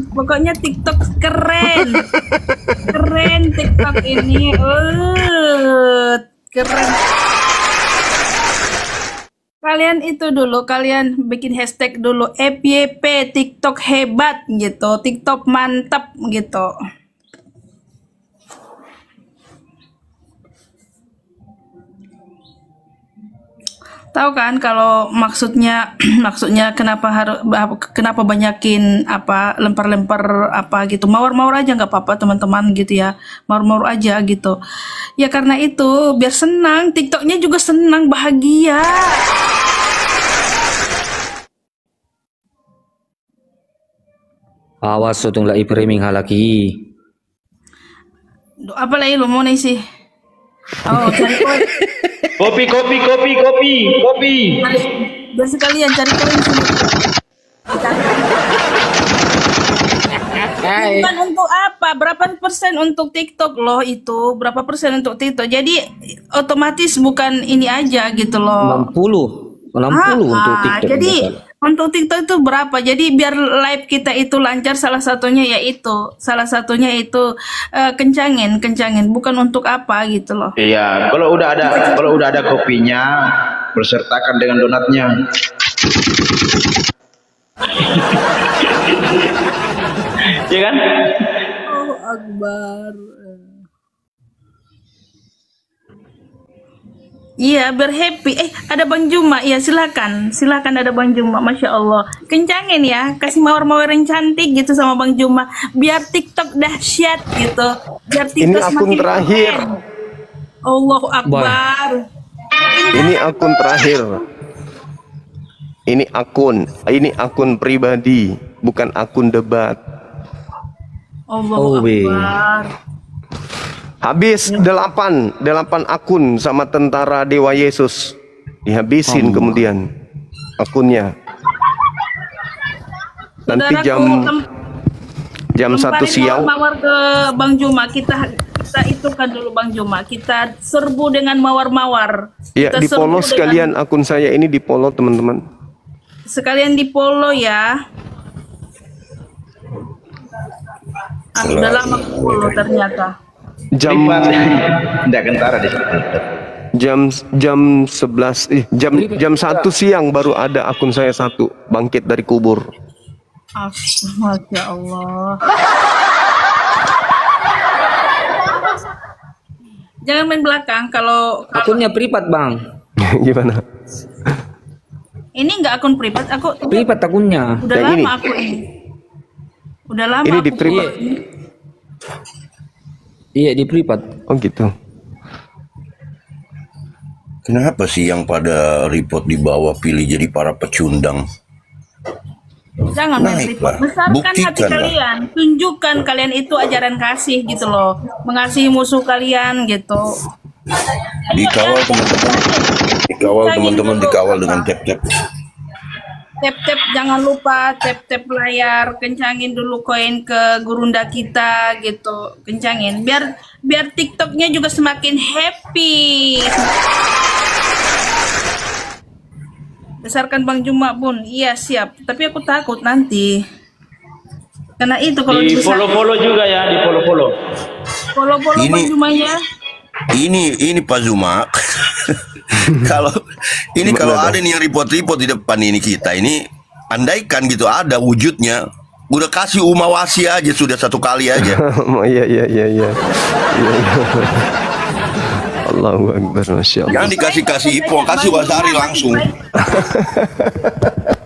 Speaker 4: Pokoknya TikTok keren. Keren TikTok ini. Keren. Kalian itu dulu, kalian bikin hashtag dulu FYP TikTok hebat gitu, TikTok mantap gitu. Tahu kan kalau maksudnya maksudnya kenapa banyakin apa lempar-lempar apa gitu, mawar-mawar aja nggak apa-apa teman-teman gitu ya, mawar-mawar aja gitu ya, karena itu biar senang, TikToknya juga senang, bahagia.
Speaker 3: Awas tutung lai framing halaki.
Speaker 4: Apa lagi lo mau nih sih? Oh, cari koin.
Speaker 6: Kopi.
Speaker 4: Biar sekalian cari koin sini. Bukan untuk apa? Berapa persen untuk TikTok loh itu? Berapa persen untuk TikTok? Jadi otomatis bukan ini aja gitu loh.
Speaker 3: 60 untuk TikTok.
Speaker 4: Jadi untuk TikTok itu berapa? Jadi biar live kita itu lancar, salah satunya itu kencangin, bukan untuk apa gitu loh.
Speaker 6: Iya, kalau udah ada kopinya, bersertakan dengan donatnya. Iya kan?
Speaker 4: Oh Akbar. Iya, biar happy. Ada Bang Juma. Ya, silakan ada Bang Juma. Masya Allah. Kencangin ya, kasih mawar-mawar yang cantik gitu sama Bang Juma. Biar TikTok dahsyat gitu. Biar TikTok
Speaker 2: Ini akun terakhir.
Speaker 4: keren. Allahu Akbar.
Speaker 2: Ini akun terakhir. Ini akun pribadi, bukan akun debat.
Speaker 4: Allahu Akbar.
Speaker 2: Habis 8 akun sama tentara Dewa Yesus. Dihabisin kemudian akunnya. Nanti jam 1 siang.
Speaker 4: Mawar ke Bang Juma, kita itukan dulu Bang Juma. Kita serbu dengan mawar-mawar.
Speaker 2: Ya,
Speaker 4: Kita
Speaker 2: di follow
Speaker 4: serbu
Speaker 2: sekalian akun saya ini, di follow teman-teman.
Speaker 4: Sekalian di follow ya. Udah lama follow ternyata.
Speaker 2: Jam
Speaker 6: Tidak kentara di situ.
Speaker 2: jam 11 jam 1 siang baru ada akun saya satu bangkit dari kubur.
Speaker 4: Masya Allah. Jangan main belakang kalau
Speaker 3: Akunnya privat, Bang.
Speaker 2: Gimana?
Speaker 4: ini nggak akun privat, aku
Speaker 3: Privat akunnya.
Speaker 4: udah
Speaker 2: Yang
Speaker 4: lama
Speaker 2: ini?
Speaker 4: aku ini. Udah lama
Speaker 2: Ini
Speaker 4: aku
Speaker 2: di privat.
Speaker 4: follow ini.
Speaker 3: Iya, di privat.
Speaker 2: Oh gitu.
Speaker 7: Kenapa sih yang pada report di bawah pilih jadi para pecundang?
Speaker 4: Jangan main
Speaker 7: Naik
Speaker 4: report.
Speaker 7: lah.
Speaker 4: Besarkan hati
Speaker 7: Buktikan lah.
Speaker 4: kalian. Tunjukkan kalian itu ajaran kasih gitu loh. Mengasihi musuh kalian gitu.
Speaker 7: Dikawal teman-teman, dikawal dengan tap-tap.
Speaker 4: Tap-tap, jangan lupa tap-tap layar, kencangin dulu koin ke gurunda kita gitu, kencangin biar TikToknya juga semakin happy. Besarkan Bang Juma Bun, iya siap, tapi aku takut nanti karena itu kalau
Speaker 6: Di follow juga ya, di follow.
Speaker 4: follow
Speaker 7: Ini-
Speaker 4: Bang Juma ya.
Speaker 7: Ini Pak Zuma. kalau ada nih yang report di depan ini kita ini, andaikan gitu ada wujudnya, udah kasih umawasi aja sudah satu kali aja.
Speaker 2: Oh iya. Allahu Akbar, Masya Allah.
Speaker 7: Jangan dikasih ipong, kasih wasari langsung.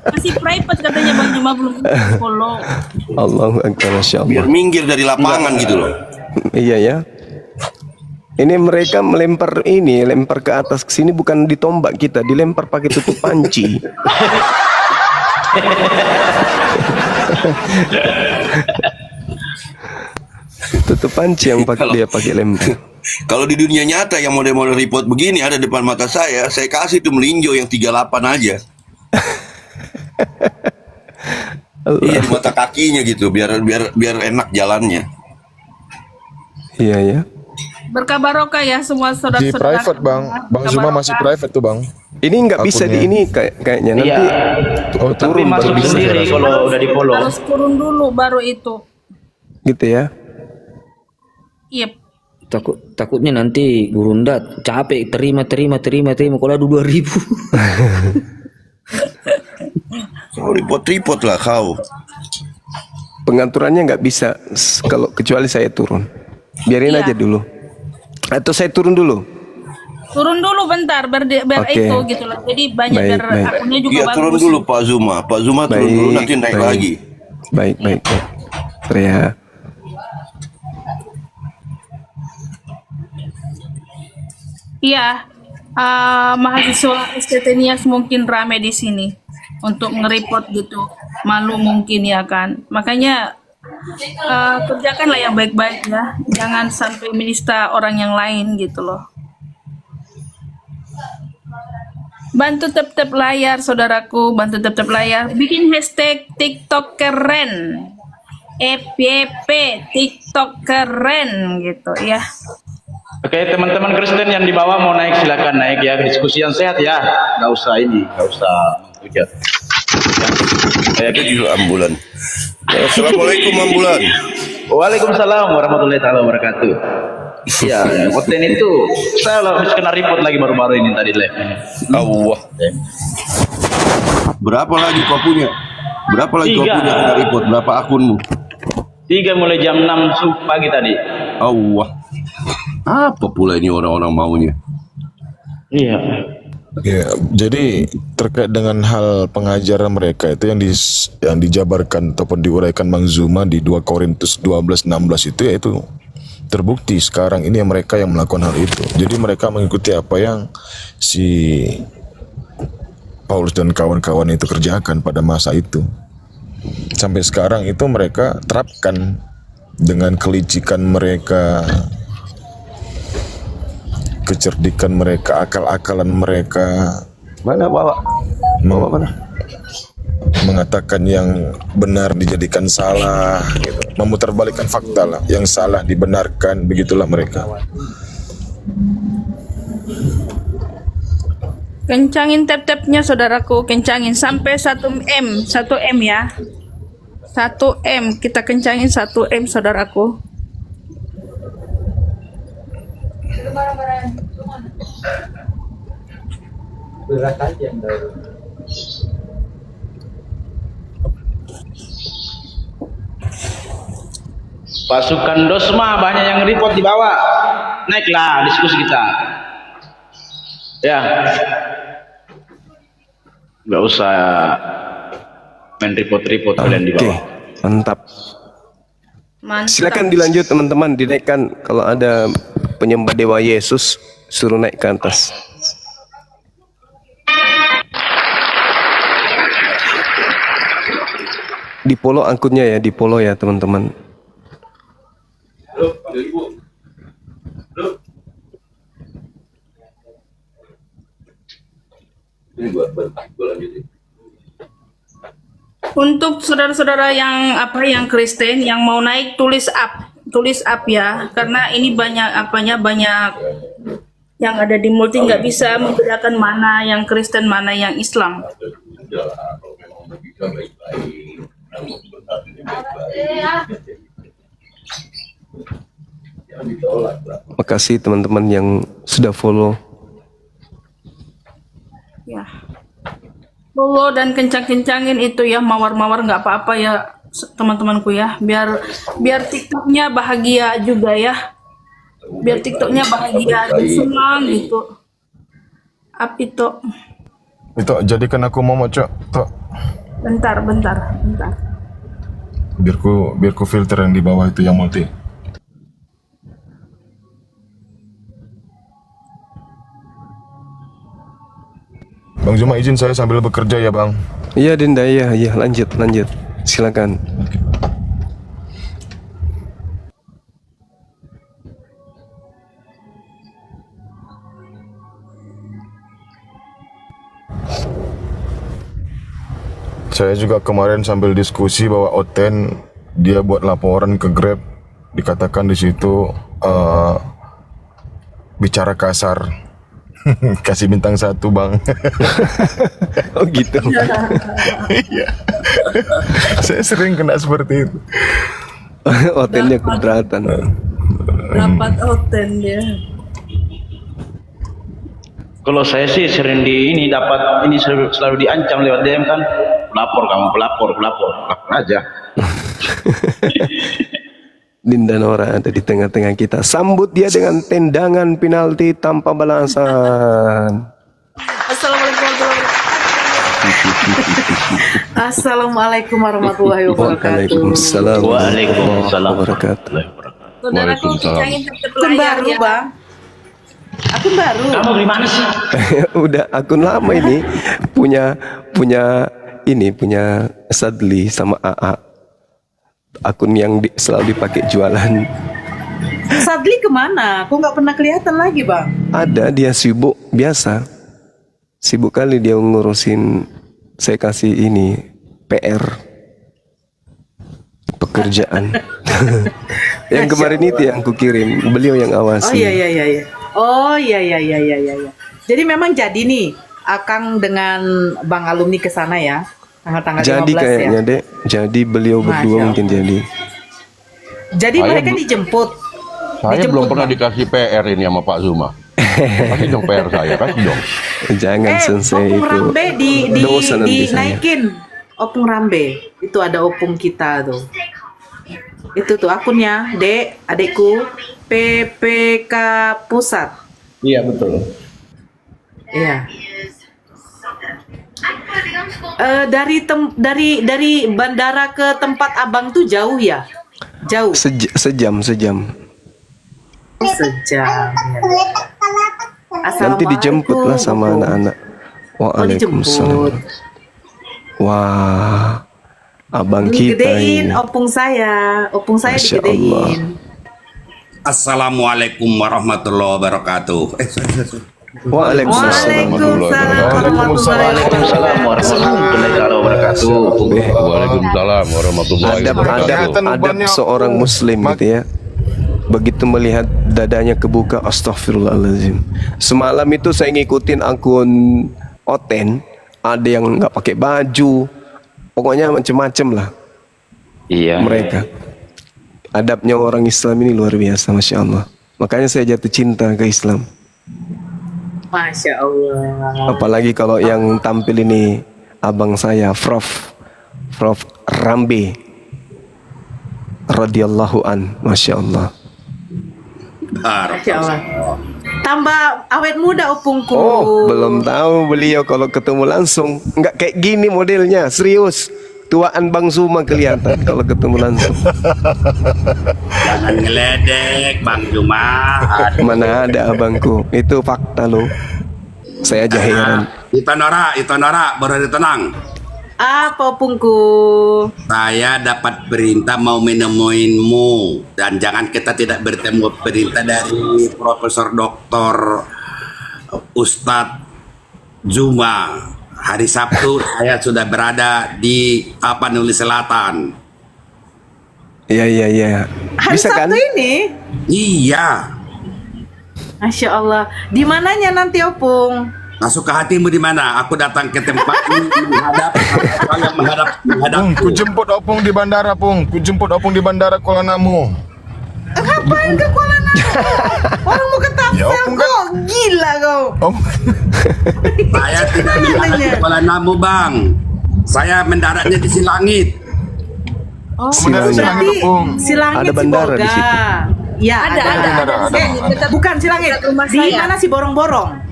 Speaker 4: Masih private katanya Bang Juma belum follow.
Speaker 2: Allahu Akbar, Masya
Speaker 7: Biar
Speaker 2: Allah.
Speaker 7: minggir dari lapangan gitu loh.
Speaker 2: Iya ya. Ini mereka lempar ke atas ke sini, bukan ditombak kita, dilempar pakai tutup panci. Tutup panci yang dia pakai lempar.
Speaker 7: Kalau di dunia nyata yang model-model report begini ada depan mata saya kasih tuh melinjo yang 38 aja. Iya, di mata kakinya gitu, biar enak jalannya.
Speaker 2: Iya ya.
Speaker 4: Berkah barokah ya semua
Speaker 5: Di
Speaker 4: saudara-saudara.
Speaker 5: private bang, Bang Zuma masih private tuh bang.
Speaker 2: Ini nggak bisa di
Speaker 5: Akunnya.
Speaker 2: ini kayaknya nanti.
Speaker 6: Iya.
Speaker 5: Oh
Speaker 6: Tapi
Speaker 5: turun baru
Speaker 6: masuk
Speaker 5: bisa.
Speaker 6: sendiri
Speaker 5: saya rasa.
Speaker 6: kalau udah di follow.
Speaker 4: Harus turun dulu baru itu.
Speaker 2: Gitu ya.
Speaker 4: Yep.
Speaker 3: Takutnya nanti Gurunda capek terima kalau ada 2.000.
Speaker 7: Kau repot-repot lah kau.
Speaker 2: Pengaturannya nggak bisa kalau kecuali saya turun. Biarin
Speaker 4: Iya.
Speaker 2: aja dulu. Atau saya turun dulu.
Speaker 4: Turun dulu bentar biar
Speaker 2: Oke.
Speaker 4: itu gitu loh. Jadi banyak
Speaker 2: Baik,
Speaker 4: biar
Speaker 2: baik.
Speaker 4: akunnya juga
Speaker 7: Iya
Speaker 4: bagus.
Speaker 7: turun dulu Pak Zuma. Pak Zuma turun dulu nanti naik lagi.
Speaker 2: Baik. Bentar ya.
Speaker 4: Iya. Mahasiswa STT Nias mungkin rame di sini untuk nge-report gitu. Malu mungkin ya kan. Makanya kerjakanlah yang baik-baik ya. Jangan sampai menista orang yang lain gitu loh. Bantu tap-tap layar saudaraku, bantu tap-tap layar. Bikin hashtag TikTok keren. EPP TikTok keren gitu ya.
Speaker 6: Oke, teman-teman Kristen yang di bawah mau naik silakan naik ya, diskusi yang sehat ya. Nggak usah menghujat.
Speaker 7: Saya juga ambulan. Assalamualaikum ambulan.
Speaker 6: Waalaikumsalam warahmatullahi taala wabarakatuh. Ya, konten itu saya habis kena report lagi baru-baru ini tadi live.
Speaker 7: Allah. Berapa lagi kau punya? Berapa lagi kau
Speaker 6: 3.
Speaker 7: punya kena report? Berapa akunmu?
Speaker 6: 3 mulai jam 6 pagi tadi.
Speaker 7: Allah. Apa pula ini orang-orang maunya?
Speaker 6: Iya.
Speaker 5: Ya, jadi terkait dengan hal pengajaran mereka itu yang dijabarkan ataupun diuraikan Bang Zuma di 2 Korintus 12:16 itu yaitu terbukti sekarang ini mereka yang melakukan hal itu. Jadi mereka mengikuti apa yang si Paulus dan kawan-kawan itu kerjakan pada masa itu. Sampai sekarang itu mereka terapkan dengan kelicikan mereka, kecerdikan mereka, akal-akalan mereka.
Speaker 2: Mana bawa? Bawa mana?
Speaker 5: Mengatakan yang benar dijadikan salah gitu. Memutarbalikkan fakta lah, yang salah dibenarkan, begitulah mereka.
Speaker 4: Kencangin tap-tapnya saudaraku, kencangin sampai 1 M ya. 1 M, kita kencangin 1 M saudaraku.
Speaker 6: Pasukan Dosma banyak yang report di bawah. Naiklah diskusi kita. Ya. Nggak usah main report-report kalian di
Speaker 2: Oke,
Speaker 6: bawah.
Speaker 2: mantap.
Speaker 4: Mantap.
Speaker 2: Silakan dilanjut teman-teman, dinaikkan kalau ada penyembah dewa Yesus suruh naik ke atas. Di follow akunnya ya, di follow ya teman-teman.
Speaker 4: Untuk saudara-saudara yang Kristen yang mau naik tulis up ya, karena ini banyak yang ada di multi nggak bisa membedakan mana yang Kristen mana yang Islam.
Speaker 2: Makasih teman-teman yang sudah follow.
Speaker 4: Ya. Follow dan kencang-kencangin itu ya, mawar-mawar nggak apa-apa ya teman-temanku ya, biar TikToknya bahagia juga ya, biar TikToknya bahagia dan senang gitu. Api tok.
Speaker 5: Itu jadikan aku mau cok, tok.
Speaker 4: Bentar.
Speaker 5: Biar ku filter yang di bawah itu yang multi. Bang Zuma izin saya sambil bekerja ya bang.
Speaker 2: Iya Dinda, iya lanjut. Silakan.
Speaker 5: Saya juga kemarin sambil diskusi bahwa Oten dia buat laporan ke Grab, dikatakan di situ bicara kasar. Kasih bintang 1 bang.
Speaker 2: Oh gitu.
Speaker 5: Iya. Saya sering kena seperti itu.
Speaker 2: Hotelnya keberatan.
Speaker 4: Dapat hotel dia.
Speaker 6: Kalau saya sih sering dapat ini selalu diancam lewat DM kan, pelapor aja.
Speaker 2: Dinda Nora ada di tengah-tengah kita. Sambut dia dengan tendangan penalti tanpa balasan.
Speaker 8: Assalamualaikum warahmatullahi wabarakatuh.
Speaker 2: Waalaikumsalam.
Speaker 6: Waalaikumsalam.
Speaker 2: Wabarakatuh.
Speaker 4: Saudaraku kita ingin
Speaker 8: Akun
Speaker 4: terpelayar
Speaker 8: baru
Speaker 4: ya.
Speaker 8: bang. Akun baru.
Speaker 6: Kamu dari mana sih?
Speaker 2: Udah akun lama ini punya Sadli sama AA. Akun yang selalu dipakai jualan.
Speaker 8: Sadli kemana? Kok nggak pernah kelihatan lagi bang?
Speaker 2: Ada, dia sibuk biasa. Sibuk kali dia ngurusin, saya kasih ini PR pekerjaan. Yang kemarin itu yang kukirim, beliau yang awasi.
Speaker 8: Oh iya. Jadi memang jadi nih Akang dengan Bang Alumni ke sana ya. Tanggal-tanggal 15
Speaker 2: Jadi kayaknya
Speaker 8: ya.
Speaker 2: dek, jadi beliau berdua
Speaker 8: Masya
Speaker 2: mungkin jadi.
Speaker 8: Jadi mereka dijemput.
Speaker 9: Saya belum pernah dikasih PR ini sama Pak Zuma. Kasih dong PR saya, kasih dong.
Speaker 2: Jangan sensei
Speaker 8: Opung
Speaker 2: itu.
Speaker 8: Rambe
Speaker 2: Dosa nanti saya.
Speaker 8: dinaikin. Opung Rambe. Itu ada opung kita tuh. Itu tuh akunnya, Dek, adekku, PPK Pusat.
Speaker 6: Iya betul.
Speaker 8: Iya. Dari bandara ke tempat abang tuh jauh ya? Jauh.
Speaker 2: Sejam.
Speaker 8: Sejam. Ya.
Speaker 2: Nanti dijemput lah sama anak-anak. Waalaikumsalam. Wah, abang kita
Speaker 8: Digedein
Speaker 2: ini.
Speaker 8: opung saya
Speaker 2: Masya Allah.
Speaker 8: digedein.
Speaker 10: Assalamualaikum warahmatullahi wabarakatuh.
Speaker 2: Waalaikumsalam.
Speaker 6: Waalaikumsalam warahmatullahi wabarakatuh.
Speaker 9: Waalaikumsalam warahmatullahi wabarakatuh.
Speaker 2: Adab seorang muslim gitu ya. Begitu melihat dadanya kebuka, astagfirullahaladzim. Semalam itu saya ngikutin akun Oten, ada yang nggak pakai baju, pokoknya macem-macem lah.
Speaker 6: Iya.
Speaker 2: Mereka adabnya orang Islam ini luar biasa, masya Allah. Makanya saya jatuh cinta ke Islam.
Speaker 8: Masya Allah.
Speaker 2: Apalagi kalau yang tampil ini abang saya, Prof Rambe radhiyallahu an, masya Allah.
Speaker 8: Masya Allah. Tambah awet muda opungku.
Speaker 2: Oh, belum tahu beliau kalau ketemu langsung. Nggak kayak gini modelnya, serius. Tuaan Bang Zuma kelihatan kalau ketemu langsung.
Speaker 10: Jangan ngeledek Bang Zuma.
Speaker 2: Mana ada abangku, itu fakta loh. Saya aja heran.
Speaker 10: Itu Nora, baru tenang.
Speaker 8: Apa opungku?
Speaker 10: Saya dapat perintah mau menemuinmu dan jangan kita tidak bertemu perintah dari Profesor Doktor Ustadz Zuma. Hari Sabtu saya sudah berada di Tapanuli Selatan.
Speaker 2: Iya.
Speaker 8: Hari
Speaker 2: Bisa kan?
Speaker 8: Sabtu ini?
Speaker 10: Iya.
Speaker 8: Masya Allah. Di mananya nanti opung?
Speaker 10: Masuk ke hatimu di mana? Aku datang ke tempat ini menghadap.
Speaker 5: Ku jemput opung di bandara, Pung. Ku jemput opung di bandara Kuala Namu.
Speaker 8: Ngapain ke Kuala Namu? Orang mau ke
Speaker 5: Ya,
Speaker 8: Tangsel
Speaker 5: opung kan-
Speaker 8: kok. Gila kau.
Speaker 10: Saya tidak mendarat di Kuala Namu, Bang. Saya mendaratnya di Silangit.
Speaker 8: Oh,
Speaker 2: Silangit.
Speaker 8: berarti
Speaker 5: Opung.
Speaker 8: Silangit
Speaker 2: Ada bandara di situ.
Speaker 8: Ya,
Speaker 4: Ada.
Speaker 8: Bukan Silangit.
Speaker 4: Rumah
Speaker 8: Di
Speaker 4: saya.
Speaker 8: mana sih Borong-Borong?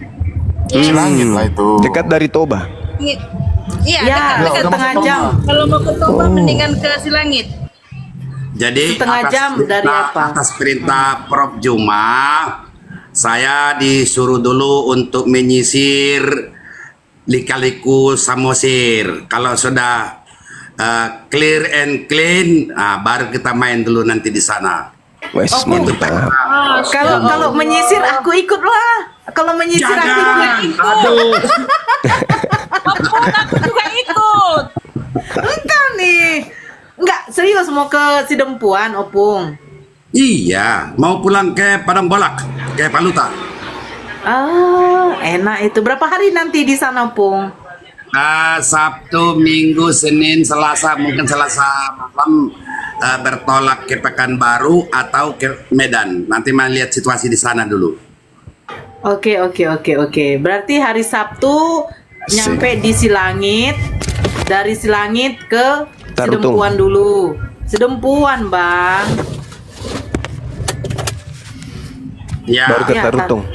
Speaker 5: Silangit lah itu.
Speaker 2: Dekat dari Toba.
Speaker 4: Iya,
Speaker 8: Ya,
Speaker 4: dekat.
Speaker 8: setengah jam.
Speaker 4: Kalau mau ke Toba mendingan ke Silangit.
Speaker 10: Jadi
Speaker 8: Setengah jam dari apa?
Speaker 10: atas perintah Prof Juma, saya disuruh dulu untuk menyisir Lika-Liku Samosir. Kalau sudah clear and clean, baru kita main dulu nanti di sana.
Speaker 2: Wes, mantap.
Speaker 8: Kalau menyisir aku ikut lah. Kalau menyisir aku ikut.
Speaker 10: Aduh.
Speaker 4: Aku juga ikut.
Speaker 8: Enggak nih. Enggak, serius mau ke Sidempuan, Opung.
Speaker 10: Iya, mau pulang ke Padang Bolak, ke Paluta.
Speaker 8: Ah, enak itu. Berapa hari nanti di sana, Pung?
Speaker 10: Sabtu, Minggu, Senin, Selasa, mungkin Selasa malam bertolak ke Pekanbaru atau ke Medan. Nanti melihat situasi di sana dulu.
Speaker 8: Oke. Berarti hari Sabtu nyampe di Silangit. Dari Silangit ke
Speaker 2: Tarutung.
Speaker 8: Sedempuan dulu. Sedempuan, Bang.
Speaker 10: Ya.
Speaker 2: Baru ke
Speaker 8: Ya,
Speaker 2: Tarutung.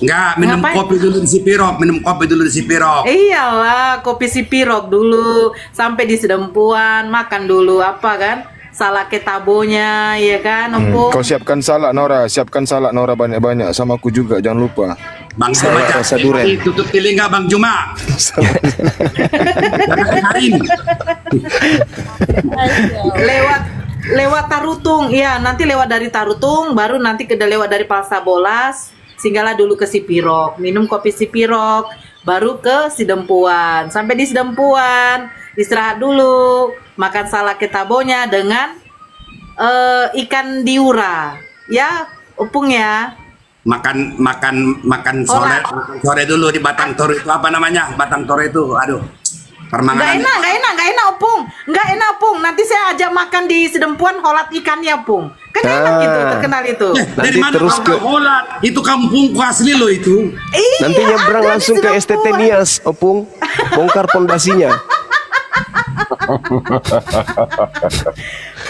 Speaker 10: Enggak, minum
Speaker 8: Ngapain?
Speaker 10: kopi dulu di Sipirok, minum kopi dulu di Sipirok.
Speaker 8: Iyalah, kopi Sipirok dulu. Sampai di Sedempuan, makan dulu apa kan? Salak ketabonya, ya kan, Opung?
Speaker 5: Kau siapkan salak Nora, banyak-banyak sama aku juga, jangan lupa.
Speaker 10: Bang Juma,
Speaker 2: rasa durian.
Speaker 10: tutup telinga Bang Juma. Jangan dengerin.
Speaker 8: lewat Tarutung, iya nanti lewat dari Tarutung, baru nanti lewat dari Palsa Bolas, singgahlah dulu ke Sipirok, minum kopi Sipirok, baru ke Sidempuan. Sampai di Sidempuan, istirahat dulu, makan salak ketabonya dengan ikan diura, ya, Opung ya.
Speaker 10: Makan sore dulu di Batang Toru itu apa namanya? Batang Toru itu, aduh. Permanganan.
Speaker 8: Nggak enak, Opung. Nggak enak, Opung. Nanti saya ajak makan di Sedempuan holat ikannya, Pung. Kan enak itu, terkenal itu.
Speaker 10: Dari mana
Speaker 2: terus
Speaker 10: kau holat? Itu kampungku asli loh itu.
Speaker 8: Iya,
Speaker 2: Nanti nyebrang
Speaker 8: ada di
Speaker 2: langsung ke STT
Speaker 8: Sedempuan.
Speaker 2: Nias, Opung. Bongkar pondasinya.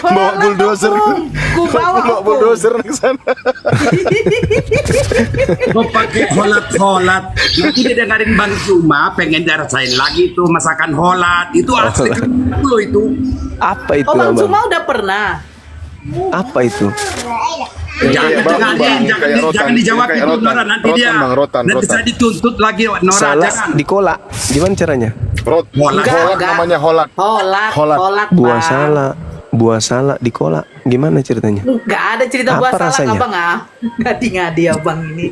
Speaker 5: Bawa bulldozer.
Speaker 8: Ku bawa
Speaker 5: Bawa
Speaker 8: Opung.
Speaker 5: bulldozer ke sana.
Speaker 10: Kau pakai holat. Nanti dia dengerin Bang Juma, pengen dirasain lagi tuh masakan holat. Itu asli kampung loh itu.
Speaker 2: Apa itu,
Speaker 8: Oh, Bang
Speaker 2: Abang?
Speaker 8: Zuma udah pernah.
Speaker 2: Apa itu?
Speaker 10: Jangan dijawab
Speaker 5: kayak
Speaker 10: itu
Speaker 5: rotan.
Speaker 10: Nora, nanti
Speaker 5: Rotan,
Speaker 10: dia
Speaker 5: Bang, rotan.
Speaker 10: nanti saya dituntut lagi Nora,
Speaker 2: Salak
Speaker 10: jangan.
Speaker 2: dikolak. Gimana caranya?
Speaker 10: Holat.
Speaker 5: Holat namanya holat.
Speaker 8: Holat,
Speaker 2: Buah salak dikolak. Gimana ceritanya?
Speaker 8: Nggak ada cerita buah
Speaker 2: Apa
Speaker 8: salak,
Speaker 2: rasanya?
Speaker 8: Abang, ah. Ngadi-ngadi Abang ini.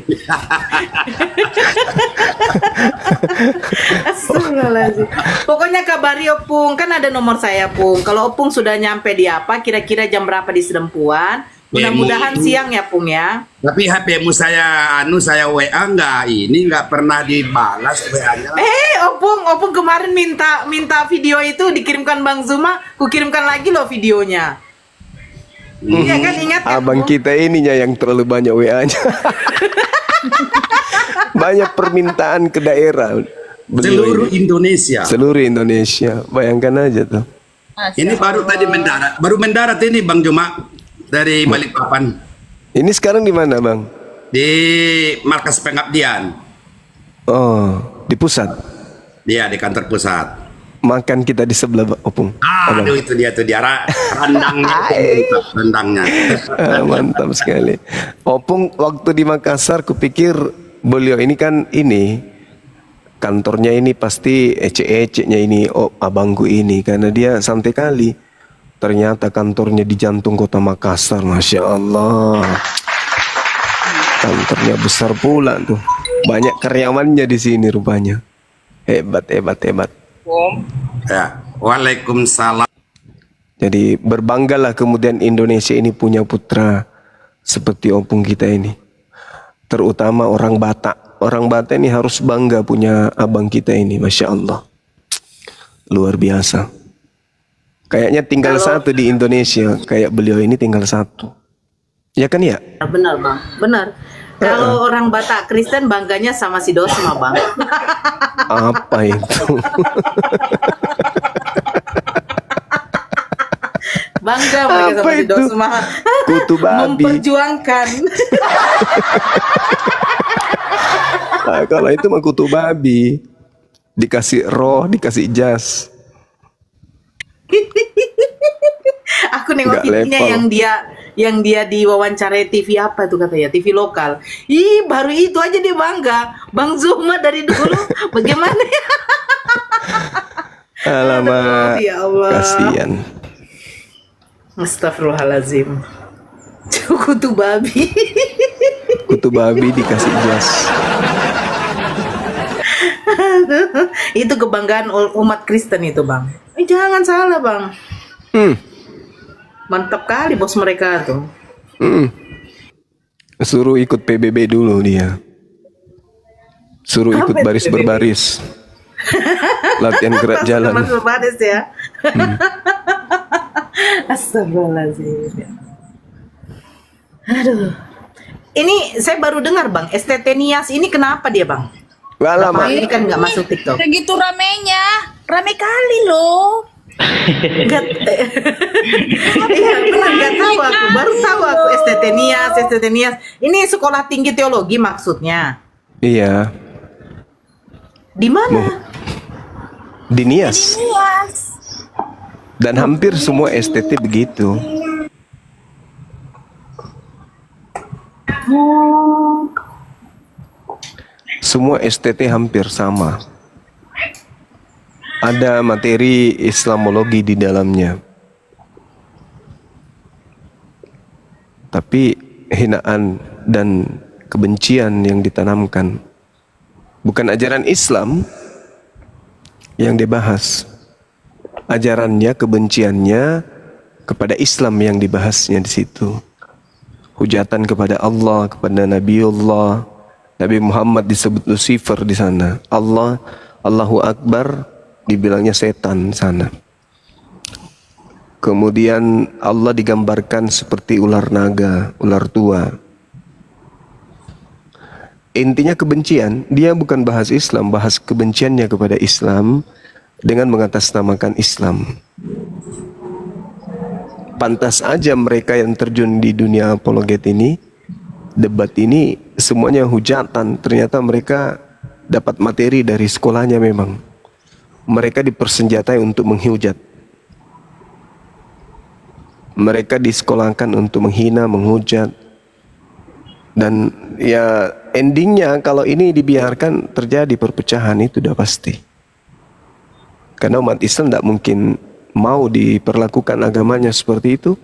Speaker 8: Astagfirullahaladzim. Pokoknya kabari Opung, kan ada nomor saya, Pung. Kalau Opung sudah nyampe di apa, kira-kira jam berapa di Sedempuan, mudah-mudahan siang ya, Pung ya.
Speaker 10: Tapi HP-mu saya WA nggak pernah dibalas WA-nya.
Speaker 8: Opung kemarin minta video itu dikirimkan Bang Zuma, ku kirimkan lagi loh videonya. Iya kan, ingat kan,
Speaker 2: Abang
Speaker 8: Pung?
Speaker 2: kita ininya yang terlalu banyak WA-nya. Banyak permintaan ke daerah. Beliau
Speaker 10: Seluruh
Speaker 2: ini.
Speaker 10: Indonesia.
Speaker 2: Seluruh Indonesia. Bayangkan aja tuh.
Speaker 10: Ini baru tadi mendarat ini Bang Juma dari Balikpapan
Speaker 2: Ini sekarang di mana, Bang?
Speaker 10: di markas pengabdian.
Speaker 2: Oh, di pusat.
Speaker 10: Dia di kantor pusat.
Speaker 2: Makan kita di sebelah, Opung. Abang.
Speaker 10: Aduh itu dia rendangnya.
Speaker 2: Mantap sekali. Opung waktu di Makassar kupikir beliau ini kan kantornya ini pasti ecek-eceknya ini abangku ini karena dia santai kali. Ternyata kantornya di jantung kota Makassar, Masya Allah. Kantornya besar pula tuh. Banyak karyawannya di sini rupanya. Hebat.
Speaker 10: Ya, Waalaikumsalam.
Speaker 2: Jadi berbanggalah kemudian Indonesia ini punya putra seperti Opung kita ini. Terutama orang Batak. Orang Batak ini harus bangga punya abang kita ini, Masya Allah. Luar biasa. Kayaknya tinggal satu di Indonesia. Kayak beliau ini tinggal satu. Ya kan ya?
Speaker 8: Benar, Bang. Benar. Kalau orang Batak Kristen bangganya sama si Dosma, Bang.
Speaker 2: Apa itu?
Speaker 8: Bangga mereka sama si Dosma.
Speaker 2: Kutu babi.
Speaker 8: Memperjuangkan.
Speaker 2: Nah, kalau itu mah kutu babi. Dikasih roh, dikasih jas.
Speaker 8: Aku nengok
Speaker 2: Nggak
Speaker 8: TV-nya
Speaker 2: level.
Speaker 8: yang dia diwawancarai TV apa tuh katanya, TV lokal. Ih, baru itu aja dia bangga. Bang Zuma dari dulu bagaimana ya?
Speaker 2: Alamak.
Speaker 8: Aduh, ya Allah.
Speaker 2: Kasian.
Speaker 8: Astagfirullahaladzim. Kutu babi.
Speaker 2: Kutu babi dikasih jas.
Speaker 8: Itu kebanggaan umat Kristen itu, Bang. Jangan salah, Bang. Mantap kali bos mereka tuh.
Speaker 2: Suruh ikut PBB dulu dia. Suruh ikut
Speaker 8: Apa itu
Speaker 2: baris
Speaker 8: PBB?
Speaker 2: berbaris. Latihan gerak jalan.
Speaker 8: Mas berbaris ya. Astagfirullahaladzim. Aduh. Ini saya baru dengar Bang, STT Nias ini kenapa dia Bang?
Speaker 2: Gak lama.
Speaker 8: Ini kan nggak masuk TikTok.
Speaker 4: Segitu ramenya, rame kali loh.
Speaker 8: Iya benar, nggak tahu aku, baru tahu aku STT Nias. Ini sekolah tinggi teologi maksudnya.
Speaker 2: Iya.
Speaker 8: Di mana?
Speaker 2: Di Nias. Dan hampir semua STT begitu. Semua STT hampir sama. Ada materi Islamologi di dalamnya. Tapi hinaan dan kebencian yang ditanamkan. Bukan ajaran Islam yang dibahas. Ajarannya, kebenciannya kepada Islam yang dibahasnya di situ. Hujatan kepada Allah, kepada Nabiullah. Nabi Muhammad disebut Lucifer di sana. Allah, Allahu Akbar, dibilangnya setan sana. Kemudian Allah digambarkan seperti ular naga, ular tua. Intinya kebencian, dia bukan bahas Islam, bahas kebenciannya kepada Islam dengan mengatasnamakan Islam. Pantas aja mereka yang terjun di dunia apologet ini, debat ini, semuanya hujatan. Ternyata mereka dapat materi dari sekolahnya memang. Mereka dipersenjatai untuk menghujat. Mereka disekolahkan untuk menghina, menghujat. Dan ya endingnya kalau ini dibiarkan terjadi perpecahan itu udah pasti. Karena umat Islam tidak mungkin mau diperlakukan agamanya seperti itu.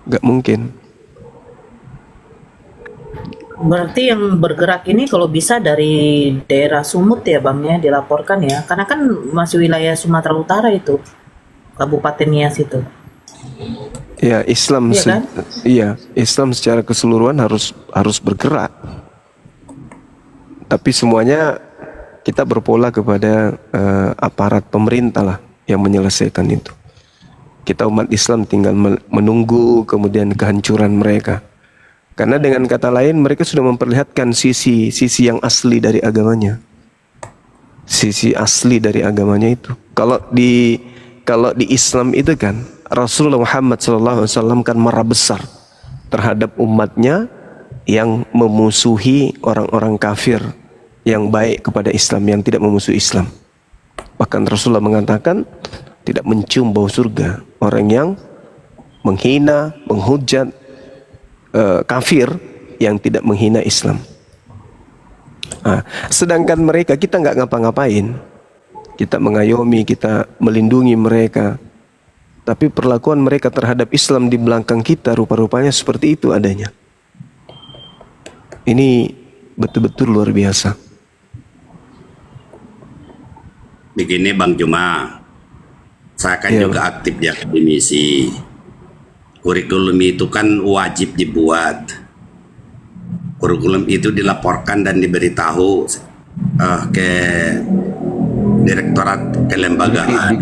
Speaker 2: Gak mungkin.
Speaker 8: Berarti yang bergerak ini kalau bisa dari daerah Sumut ya Bang ya, dilaporkan ya. Karena kan masih wilayah Sumatera Utara itu, Kabupaten Nias itu.
Speaker 2: Ya Islam,
Speaker 8: Iya kan?
Speaker 2: iya Islam secara keseluruhan harus bergerak. Tapi semuanya kita berpola kepada aparat pemerintah lah yang menyelesaikan itu. Kita umat Islam tinggal menunggu kemudian kehancuran mereka. Karena dengan kata lain mereka sudah memperlihatkan sisi yang asli dari agamanya. Sisi asli dari agamanya itu. Kalau di Islam itu kan Rasulullah Muhammad SAW kan marah besar terhadap umatnya yang memusuhi orang-orang kafir yang baik kepada Islam, yang tidak memusuhi Islam. Bahkan Rasulullah mengatakan tidak mencium bau surga orang yang menghina, menghujat kafir yang tidak menghina Islam. Sedangkan mereka, kita nggak ngapa-ngapain, kita mengayomi, kita melindungi mereka, tapi perlakuan mereka terhadap Islam di belakang kita rupa-rupanya seperti itu adanya. Ini betul-betul luar biasa.
Speaker 10: Begini Bang Juma, saya kan juga aktif di akademisi. Kurikulum itu kan wajib dibuat. Kurikulum itu dilaporkan dan diberitahu ke Direktorat Kelembagaan.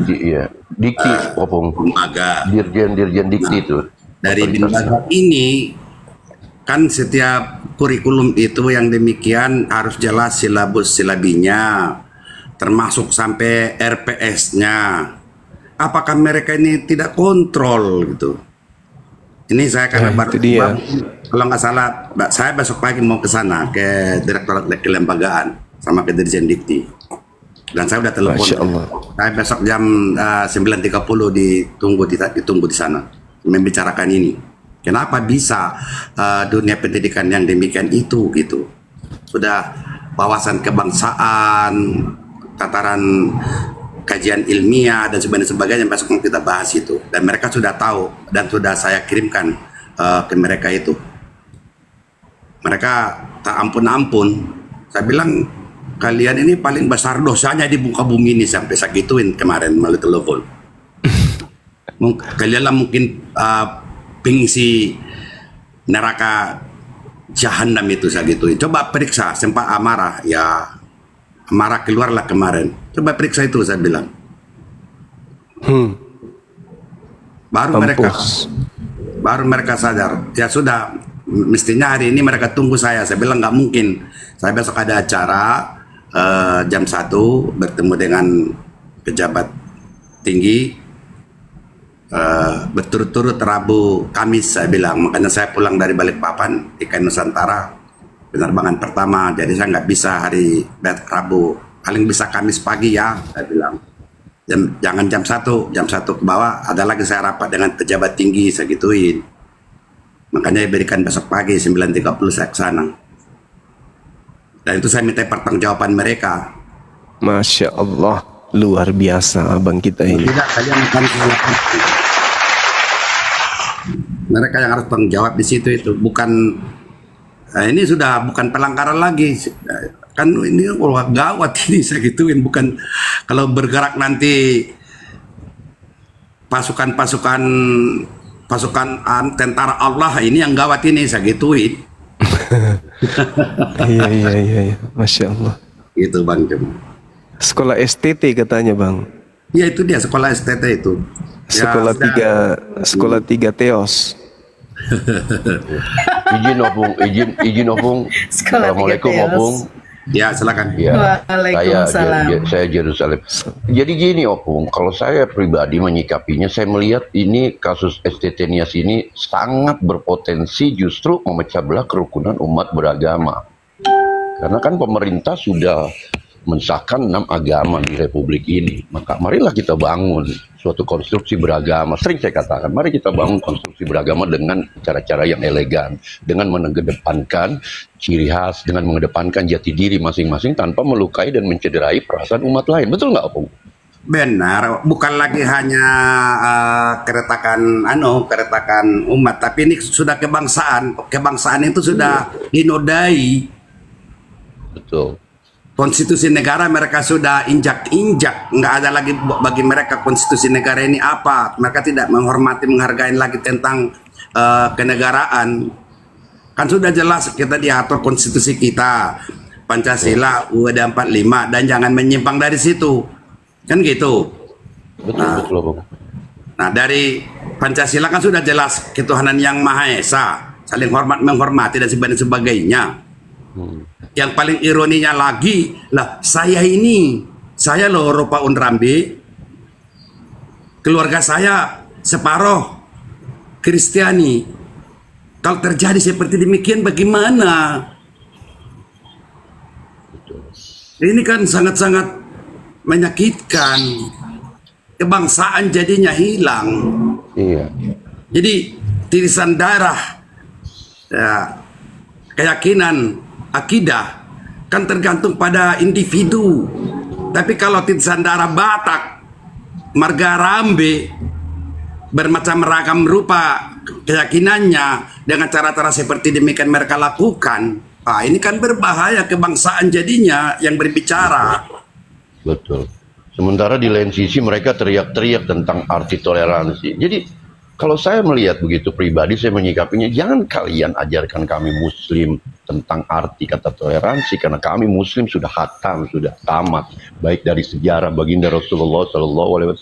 Speaker 9: Dikti,
Speaker 10: lembaga.
Speaker 9: Dirjen Dikti itu.
Speaker 10: Dari lembaga ini kan setiap kurikulum itu yang demikian harus jelas silabus silabinya, termasuk sampai RPS-nya. Apakah mereka ini tidak kontrol gitu? Ini saya karena baru kalau nggak salah, saya besok pagi mau ke sana ke Direktorat Kelembagaan sama ke Dirjen Dikti. Dan saya udah telepon. Saya besok jam 9.30 ditunggu di sana membicarakan ini. Kenapa bisa dunia pendidikan yang demikian itu gitu? Sudah wawasan kebangsaan, tataran kajian ilmiah dan sebagainya besok mau kita bahas itu. Dan mereka sudah tahu dan sudah saya kirimkan ke mereka itu. Mereka tak ampun-ampun. Saya bilang kalian ini paling besar dosanya di muka bumi ini, sampai saya gituin kemarin melalui telepon. Kalian lah mungkin pengisi neraka jahanam itu saya gituin. Coba periksa, sempat amarah, ya amarah keluarlah kemarin. Coba periksa itu saya bilang. Baru mereka sadar. Ya sudah, mestinya hari ini mereka tunggu saya. Saya bilang nggak mungkin. Saya besok ada acara jam 1 bertemu dengan pejabat tinggi. Berturut-turut Rabu Kamis saya bilang, makanya saya pulang dari Balikpapan ikan Nusantara penerbangan pertama, jadi saya nggak bisa hari Rabu, paling bisa Kamis pagi ya saya bilang. Jangan jam 1 ke bawah ada lagi saya rapat dengan pejabat tinggi saya gituin, makanya berikan besok pagi 9.30 saya ke sana, dan itu saya minta pertanggungjawaban mereka.
Speaker 2: Masya Allah, luar biasa abang kita ini.
Speaker 10: Tidak, kalian akan mereka yang harus tanggung jawab di situ itu, bukan ini sudah bukan pelanggaran lagi kan, ini gawat ini saya gituin, bukan kalau bergerak nanti pasukan tentara Allah ini yang gawat ini saya gituin.
Speaker 2: Iya, Masya Allah.
Speaker 10: Gitu Bang Jem.
Speaker 2: Sekolah STT katanya Bang.
Speaker 10: Ya itu dia sekolah STT itu.
Speaker 2: Sekolah tiga Teos.
Speaker 7: izin opung. Assalamualaikum opung.
Speaker 10: Ya silakan.
Speaker 7: Ya,
Speaker 8: Waalaikumsalam.
Speaker 7: saya Jerusalem. Jadi gini opung, kalau saya pribadi menyikapinya, saya melihat ini kasus STT Nias ini sangat berpotensi justru memecah belah kerukunan umat beragama. Karena kan pemerintah sudah mensahkan 6 agama di Republik ini. Maka marilah kita bangun suatu konstruksi beragama. Sering saya katakan, mari kita bangun konstruksi beragama dengan cara-cara yang elegan, dengan mengedepankan ciri khas, dengan mengedepankan jati diri masing-masing tanpa melukai dan mencederai perasaan umat lain. Betul nggak, Opung?
Speaker 10: Benar, bukan lagi hanya keretakan umat, tapi ini sudah kebangsaan. Kebangsaan itu sudah dinodai.
Speaker 7: Betul.
Speaker 10: Konstitusi negara mereka sudah injak-injak, nggak ada lagi bagi mereka konstitusi negara ini apa. Mereka tidak menghormati, menghargai lagi tentang kenegaraan. Kan sudah jelas kita diatur konstitusi kita, Pancasila UUD 45, dan jangan menyimpang dari situ, kan gitu.
Speaker 7: Betul.
Speaker 10: Nah dari Pancasila kan sudah jelas ketuhanan yang Maha Esa, saling hormat menghormati dan sebagainya. Yang paling ironinya lagi lah, saya loh Ropa Unrambe, keluarga saya separuh Kristiani. Kalau terjadi seperti demikian bagaimana? Ini kan sangat-sangat menyakitkan. Kebangsaan jadinya hilang.
Speaker 7: Iya.
Speaker 10: Jadi tirisan darah, ya, keyakinan, akidah kan tergantung pada individu. Tapi kalau titisan darah Batak, marga Rambe, bermacam ragam rupa keyakinannya dengan cara-cara seperti demikian mereka lakukan, ini kan berbahaya kebangsaan jadinya yang berbicara.
Speaker 7: Betul. Sementara di lain sisi mereka teriak-teriak tentang arti toleransi. Jadi kalau saya melihat begitu pribadi, saya menyikapinya, jangan kalian ajarkan kami Muslim tentang arti kata toleransi, karena kami Muslim sudah khatam, sudah tamat, baik dari sejarah baginda Rasulullah SAW,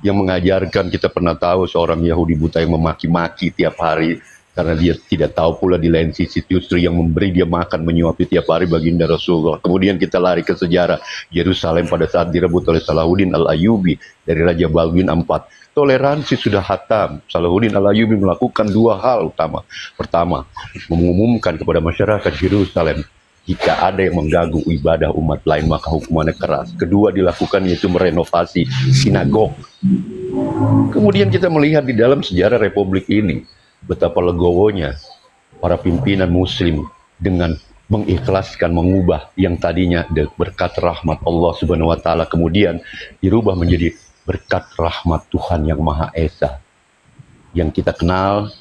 Speaker 7: yang mengajarkan. Kita pernah tahu seorang Yahudi buta yang memaki-maki tiap hari, karena dia tidak tahu pula di lain sisi justru yang memberi dia makan, menyuapi tiap hari baginda Rasulullah. Kemudian kita lari ke sejarah Yerusalem pada saat direbut oleh Salahuddin Al-Ayyubi dari Raja Balduin IV. Toleransi sudah khatam. Salahuddin Al-Ayyubi melakukan 2 hal utama. Pertama, mengumumkan kepada masyarakat Yerusalem, jika ada yang mengganggu ibadah umat lain maka hukumannya keras. Kedua dilakukan yaitu merenovasi sinagog. Kemudian kita melihat di dalam sejarah Republik ini betapa legowonya para pimpinan Muslim dengan mengikhlaskan, mengubah yang tadinya berkat rahmat Allah Subhanahu wa Ta'ala kemudian dirubah menjadi berkat rahmat Tuhan yang Maha Esa, yang kita kenal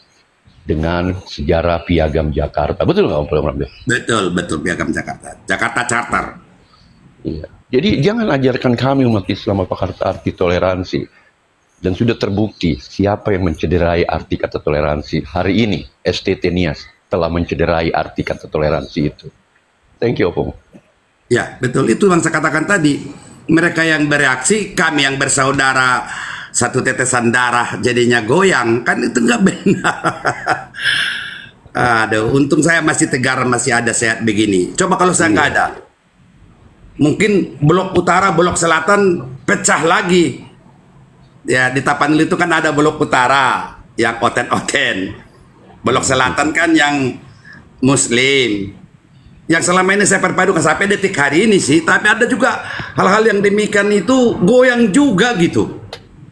Speaker 7: dengan sejarah Piagam Jakarta. Betul nggak, Om Rambe?
Speaker 10: Betul Piagam Jakarta. Jakarta Charter.
Speaker 7: Iya. Jadi jangan ajarkan kami umat Islam apa arti toleransi.
Speaker 9: Dan sudah terbukti siapa yang mencederai arti kata toleransi. Hari ini STT Nias telah mencederai arti kata toleransi itu. Thank you, Opung.
Speaker 10: Ya, betul. Itu yang saya katakan tadi. Mereka yang bereaksi, kami yang bersaudara, satu tetesan darah jadinya goyang. Kan itu nggak benar. Aduh, untung saya masih tegar, masih ada sehat begini. Coba kalau saya nggak ada. Mungkin blok utara, blok selatan pecah lagi. Ya, di Tapanuli itu kan ada blok utara yang oten-oten. Blok selatan kan yang Muslim. Yang selama ini saya perpadukan sampai detik hari ini sih. Tapi ada juga hal-hal yang demikian itu goyang juga gitu.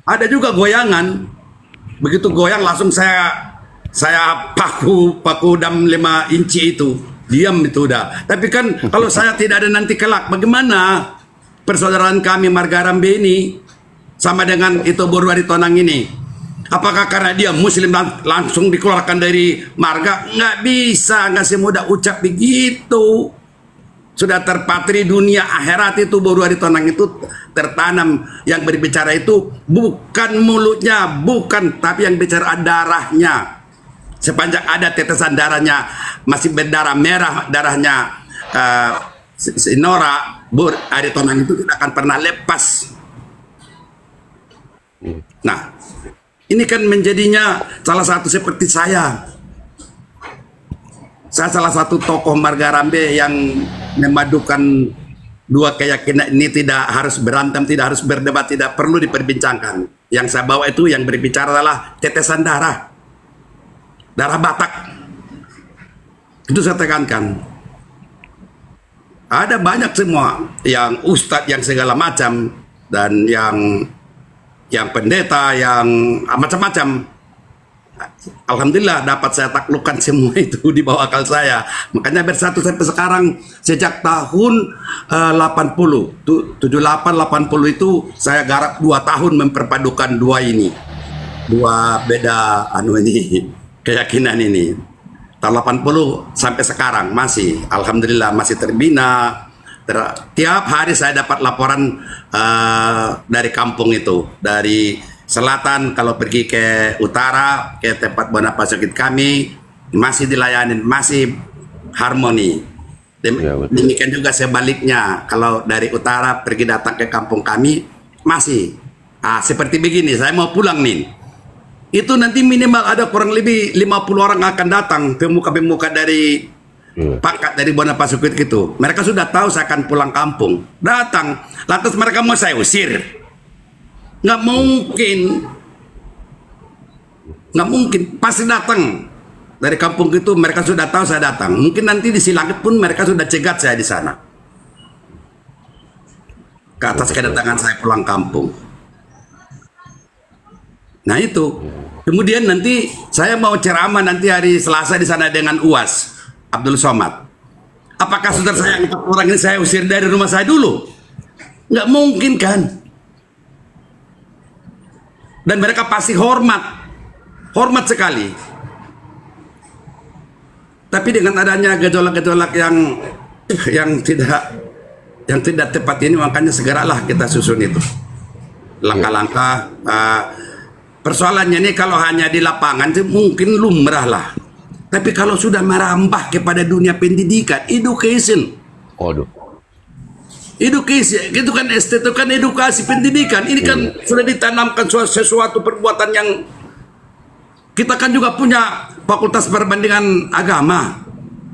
Speaker 10: Ada juga goyangan. Begitu goyang langsung saya paku dam 5 inci itu. Diam itu udah. Tapi kan kalau saya tidak ada nanti kelak, bagaimana persaudaraan kami Marga Rambe ini sama dengan itu Boru Aritonang ini? Apakah karena dia Muslim langsung dikeluarkan dari marga? Nggak bisa, nggak semudah ucap begitu. Sudah terpatri dunia akhirat itu Boru Aritonang itu tertanam. Yang berbicara itu bukan mulutnya, bukan, tapi yang bicara darahnya. Sepanjang ada tetesan darahnya masih berdarah merah, darahnya Nora Boru Aritonang itu tidak akan pernah lepas. Nah, ini kan menjadinya salah satu seperti saya. Saya salah satu tokoh Marga Rambe yang memadukan dua keyakinan ini, tidak harus berantem, tidak harus berdebat, tidak perlu diperbincangkan. Yang saya bawa itu yang berbicara adalah tetesan darah. Darah Batak. Itu saya tekankan. Ada banyak semua yang ustadz, yang segala macam, dan yang pendeta, yang macam-macam. Alhamdulillah dapat saya taklukkan semua itu di bawah akal saya. Makanya bersatu sampai sekarang sejak tahun 80, 78-80 itu saya garap 2 tahun memperpadukan dua ini. Dua beda keyakinan ini. Tahun 80 sampai sekarang masih, alhamdulillah masih terbina. Tiap hari saya dapat laporan dari kampung itu, dari selatan kalau pergi ke utara, ke tempat Bona Pasukit kami, masih dilayani, masih harmoni. Demikian juga sebaliknya, kalau dari utara pergi datang ke kampung kami, masih. Seperti begini, saya mau pulang nih. Itu nanti minimal ada kurang lebih 50 orang akan datang, pemuka-pemuka dari pangkat dari Bona Pasukit gitu. Mereka sudah tahu saya akan pulang kampung. Datang. Lantas mereka mau saya usir. Nggak mungkin. Nggak mungkin. Pasti datang. Dari kampung itu mereka sudah tahu saya datang. Mungkin nanti di Silangit pun mereka sudah cegat saya di sana. Ke atas kedatangan saya pulang kampung. Nah itu. Kemudian nanti saya mau ceramah nanti hari Selasa di sana dengan UAS Abdul Somad. Apakah saudara saya yang 4 orang ini saya usir dari rumah saya dulu? Nggak mungkin kan? Dan mereka pasti hormat sekali. Tapi dengan adanya gejolak-gejolak yang tidak tepat ini, makanya segeralah kita susun itu langkah-langkah. Persoalannya ini kalau hanya di lapangan itu mungkin lumrah lah. Tapi kalau sudah merambah kepada dunia pendidikan, education. Education, itu kan ST itu kan edukasi pendidikan. Ini kan sudah ditanamkan sesuatu perbuatan yang kita kan juga punya fakultas perbandingan agama.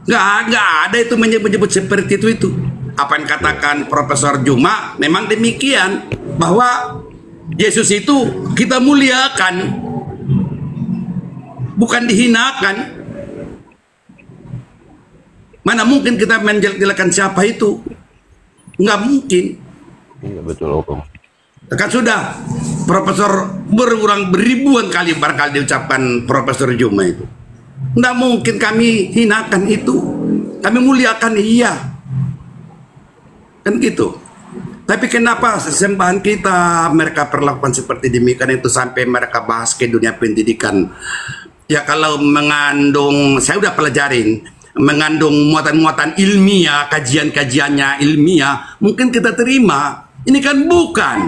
Speaker 10: Nggak ada itu menyebut seperti itu. Apa yang katakan Profesor Juma memang demikian, bahwa Yesus itu kita muliakan, bukan dihinakan. Mana mungkin kita menjelek-jelekan siapa itu? Nggak mungkin.
Speaker 9: Iya betul, Om.
Speaker 10: Kan sudah Profesor berulang beribuan kali barangkali diucapkan Profesor Juma itu. Nggak mungkin kami hinakan itu. Kami muliakan, iya. Kan gitu. Tapi kenapa sesembahan kita mereka perlakukan seperti demikian itu sampai mereka bahas ke dunia pendidikan? Ya kalau mengandung, saya udah pelajarin, mengandung muatan-muatan ilmiah, kajian-kajiannya ilmiah, mungkin kita terima. Ini kan bukan.